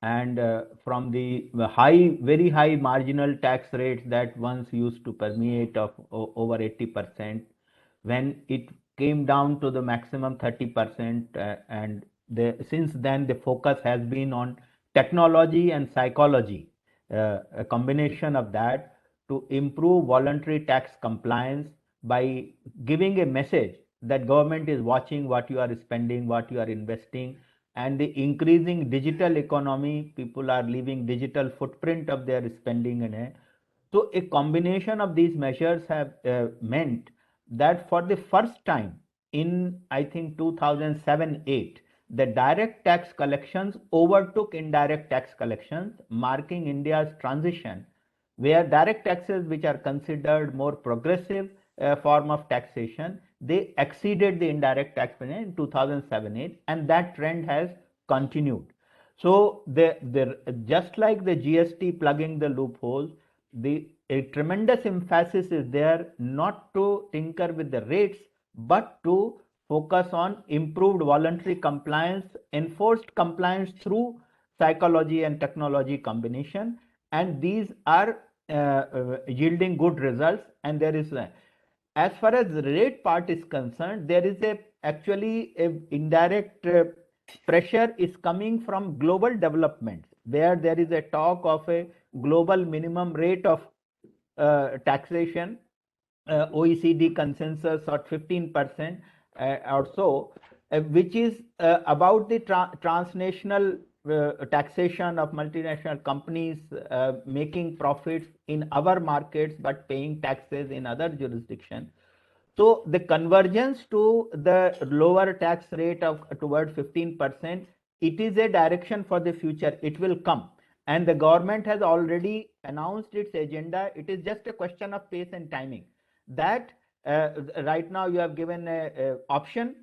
And from the very high marginal tax rates that once used to permeate of over 80%, when it came down to the maximum 30%, and since then the focus has been on technology and psychology, a combination of that to improve voluntary tax compliance by giving a message that government is watching what you are spending, what you are investing, and the increasing digital economy, people are leaving digital footprint of their spending in it. So a combination of these measures have meant that for the first time in, I think, 2007-8, the direct tax collections overtook indirect tax collections, marking India's transition, where direct taxes, which are considered more progressive form of taxation, they exceeded the indirect tax in 2007-8, and that trend has continued. So just like the GST plugging the loopholes, a tremendous emphasis is there not to tinker with the rates, but to focus on improved voluntary compliance, enforced compliance through psychology and technology combination, and these are yielding good results. And there is as far as the rate part is concerned, there is actually a indirect pressure is coming from global developments, where there is a talk of a global minimum rate of taxation, OECD consensus at 15% or so, which is about the transnational taxation of multinational companies making profits in our markets but paying taxes in other jurisdictions. So the convergence to the lower tax rate of toward 15%, it is a direction for the future. It will come. And the government has already announced its agenda. It is just a question of pace and timing. That right now you have given a option,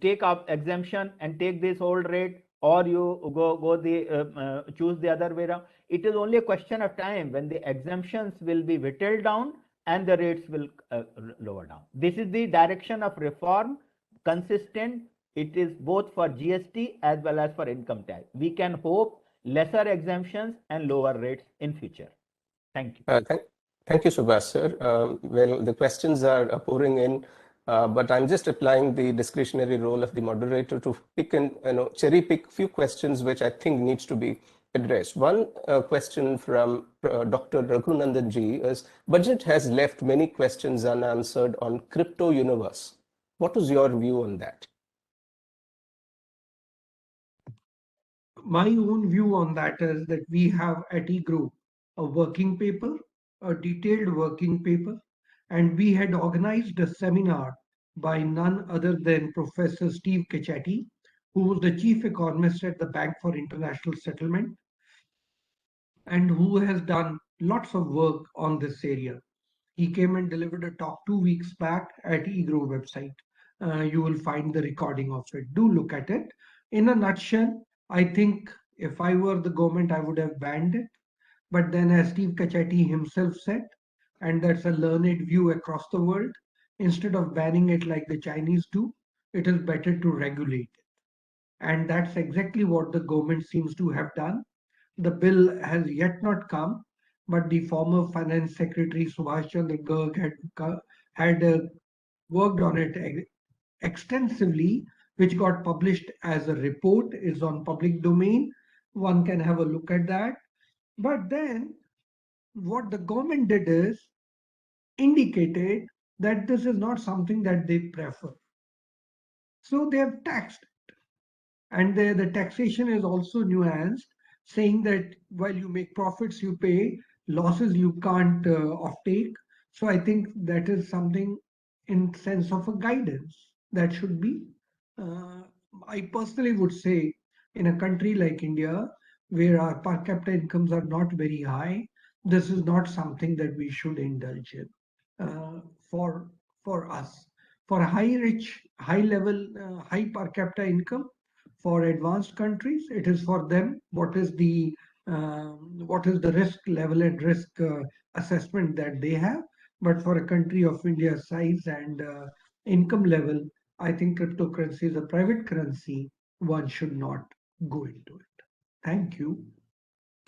take up exemption and take this old rate, or you choose the other way around. It is only a question of time when the exemptions will be whittled down and the rates will lower down. This is the direction of reform, consistent. It is both for GST as well as for income tax. We can hope lesser exemptions and lower rates in future. Thank you. Thank you, Subhash, sir. Well, the questions are pouring in. but I'm just applying the discretionary role of the moderator to pick and cherry pick few questions which I think needs to be addressed. One question from Dr. Raghunandan ji is, budget has left many questions unanswered on crypto universe. What is your view on that? My own view on that is that we have at EGROW a working paper, a detailed working paper, and we had organized a seminar by none other than Professor Steve Cecchetti, who was the chief economist at the Bank for International Settlement and who has done lots of work on this area. He came and delivered a talk 2 weeks back at EGROW website. You will find the recording of it. Do look at it. In a nutshell, I think if I were the government, I would have banned it. But then, as Steve Cecchetti himself said, and that's a learned view across the world, instead of banning it like the Chinese do, it is better to regulate it. And that's exactly what the government seems to have done. The bill has yet not come, but the former Finance Secretary Subhash Chandra had worked on it extensively, which got published as a report, is on public domain. One can have a look at that. But then what the government did is indicated that this is not something that they prefer. So they have taxed. And the taxation is also nuanced, saying that while you make profits, you pay, losses you can't offtake. So I think that is something in sense of a guidance that should be. Uh, I personally would say in a country like India, where our per capita incomes are not very high, this is not something that we should indulge in for us. For high level, high per capita income, for advanced countries, it is for them what is the risk level and risk assessment that they have. But for a country of India's size and income level, I think cryptocurrency is a private currency. One should not go into it. Thank you.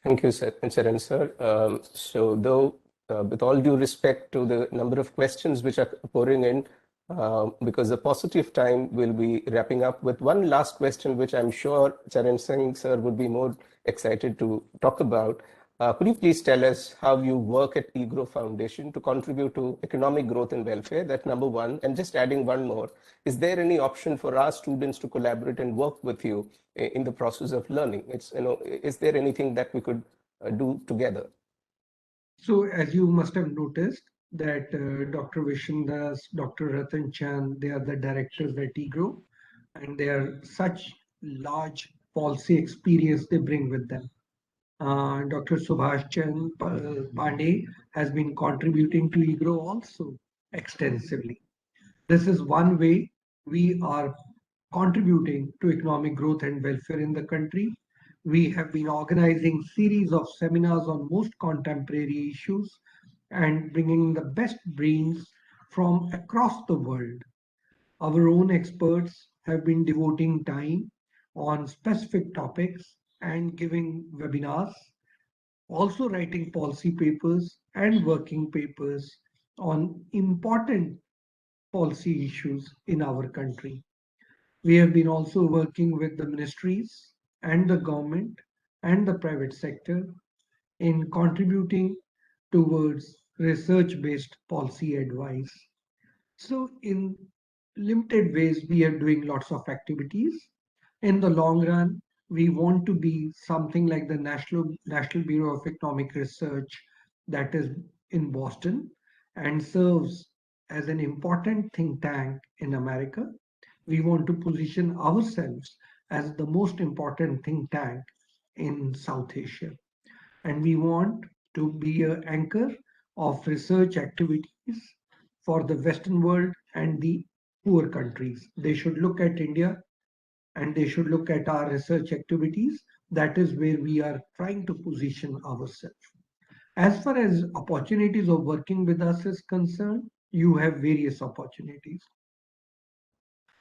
Thank you, Charan sir. So though, with all due respect to the number of questions which are pouring in, because the paucity of time, will be wrapping up with one last question, which I'm sure Charan Singh sir would be more excited to talk about. Could you please tell us how you work at EGROW Foundation to contribute to economic growth and welfare? That's number one. And just adding one more, is there any option for our students to collaborate and work with you in the process of learning? Is there anything that we could do together? So as you must have noticed that Dr. Vishandass, Dr. Rattan Chand, they are the directors at EGROW, and they are such large policy experience they bring with them. Dr. Subhash Chan Pandey has been contributing to EGROW also extensively. This is one way we are contributing to economic growth and welfare in the country. We have been organizing series of seminars on most contemporary issues and bringing the best brains from across the world. Our own experts have been devoting time on specific topics and giving webinars, also writing policy papers and working papers on important policy issues in our country. We have been also working with the ministries and the government and the private sector in contributing towards research-based policy advice. So in limited ways, we are doing lots of activities. In the long run, we want to be something like the National Bureau of Economic Research that is in Boston and serves as an important think tank in America. We want to position ourselves as the most important think tank in South Asia. And we want to be an anchor of research activities for the Western world and the poor countries. They should look at India and they should look at our research activities. That is where we are trying to position ourselves. As far as opportunities of working with us is concerned, you have various opportunities.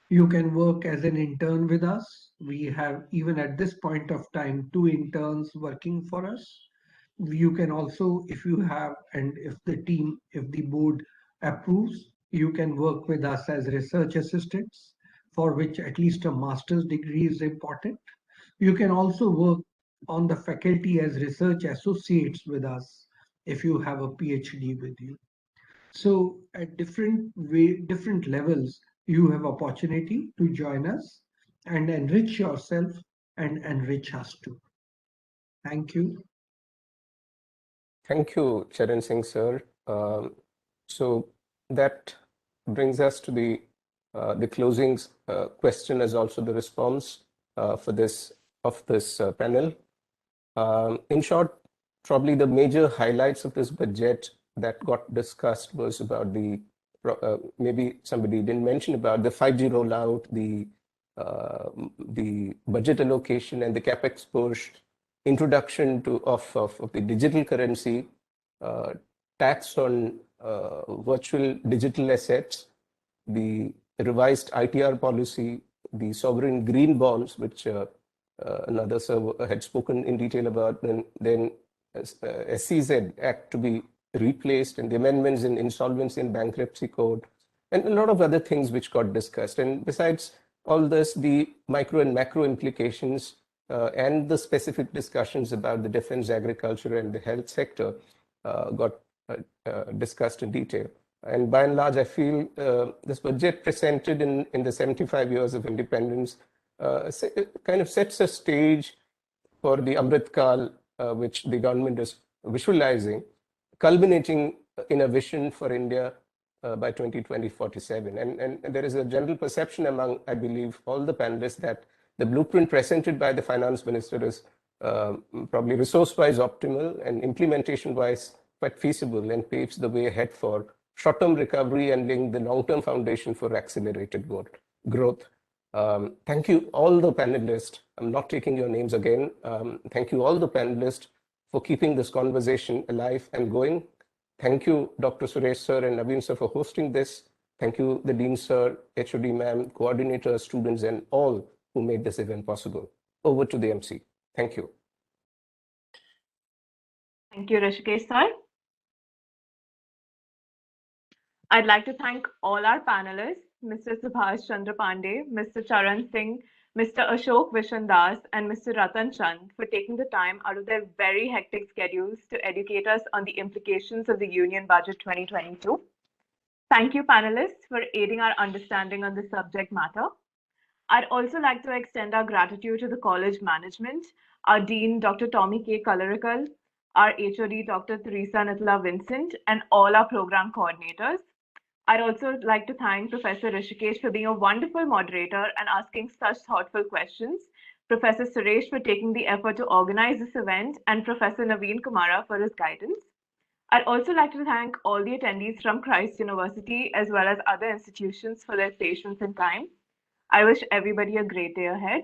You can work as an intern with us. We have, even at this point of time, 2 interns working for us. You can also, if you have, and if the board approves, You can work with us as research assistants, for which at least a master's degree is important. You can also work on the faculty as research associates with us if you have a PhD with you. So at different levels, you have opportunity to join us and enrich yourself and enrich us too. Thank you. Thank you, Charan Singh, sir. So that brings us to the closing question as also the response for this panel. In short, probably the major highlights of this budget that got discussed was about the maybe somebody didn't mention about the 5G rollout, the budget allocation, and the capex push, introduction of the digital currency, tax on virtual digital assets, the revised ITR policy, the sovereign green bonds, which another sir had spoken in detail about, and then SCZ Act to be replaced, and the amendments in insolvency and bankruptcy code, and a lot of other things which got discussed. And besides all this, the micro and macro implications and the specific discussions about the defense, agriculture, and the health sector got discussed in detail. And by and large, I feel this budget presented in the 75 years of independence kind of sets a stage for the Amrit Kal, which the government is visualizing, culminating in a vision for India by 2047. And there is a general perception among, I believe, all the panelists that the blueprint presented by the finance minister is probably resource-wise optimal and implementation-wise quite feasible, and paves the way ahead for short-term recovery and laying the long-term foundation for accelerated growth. Thank you all the panelists. I'm not taking your names again. Thank you all the panelists for keeping this conversation alive and going. Thank you, Dr. Suresh sir and Naveen sir, for hosting this. Thank you, the Dean sir, HOD ma'am, coordinators, students, and all who made this event possible. Over to the MC. Thank you. Thank you, Rishikesh sir. I'd like to thank all our panelists, Mr. Subhash Chandra Pandey, Mr. Charan Singh, Mr. Ashok Vishandass, and Mr. Rattan, for taking the time out of their very hectic schedules to educate us on the implications of the Union Budget 2022. Thank you, panelists, for aiding our understanding on the subject matter. I'd also like to extend our gratitude to the college management, our Dean, Dr. Tommy K. Kalarakal, our HOD, Dr. Teresa Nitla Vincent, and all our program coordinators. I'd also like to thank Professor Rishikesh for being a wonderful moderator and asking such thoughtful questions, Professor Suresh for taking the effort to organize this event, and Professor Naveen Kumara for his guidance. I'd also like to thank all the attendees from Christ University as well as other institutions for their patience and time. I wish everybody a great day ahead.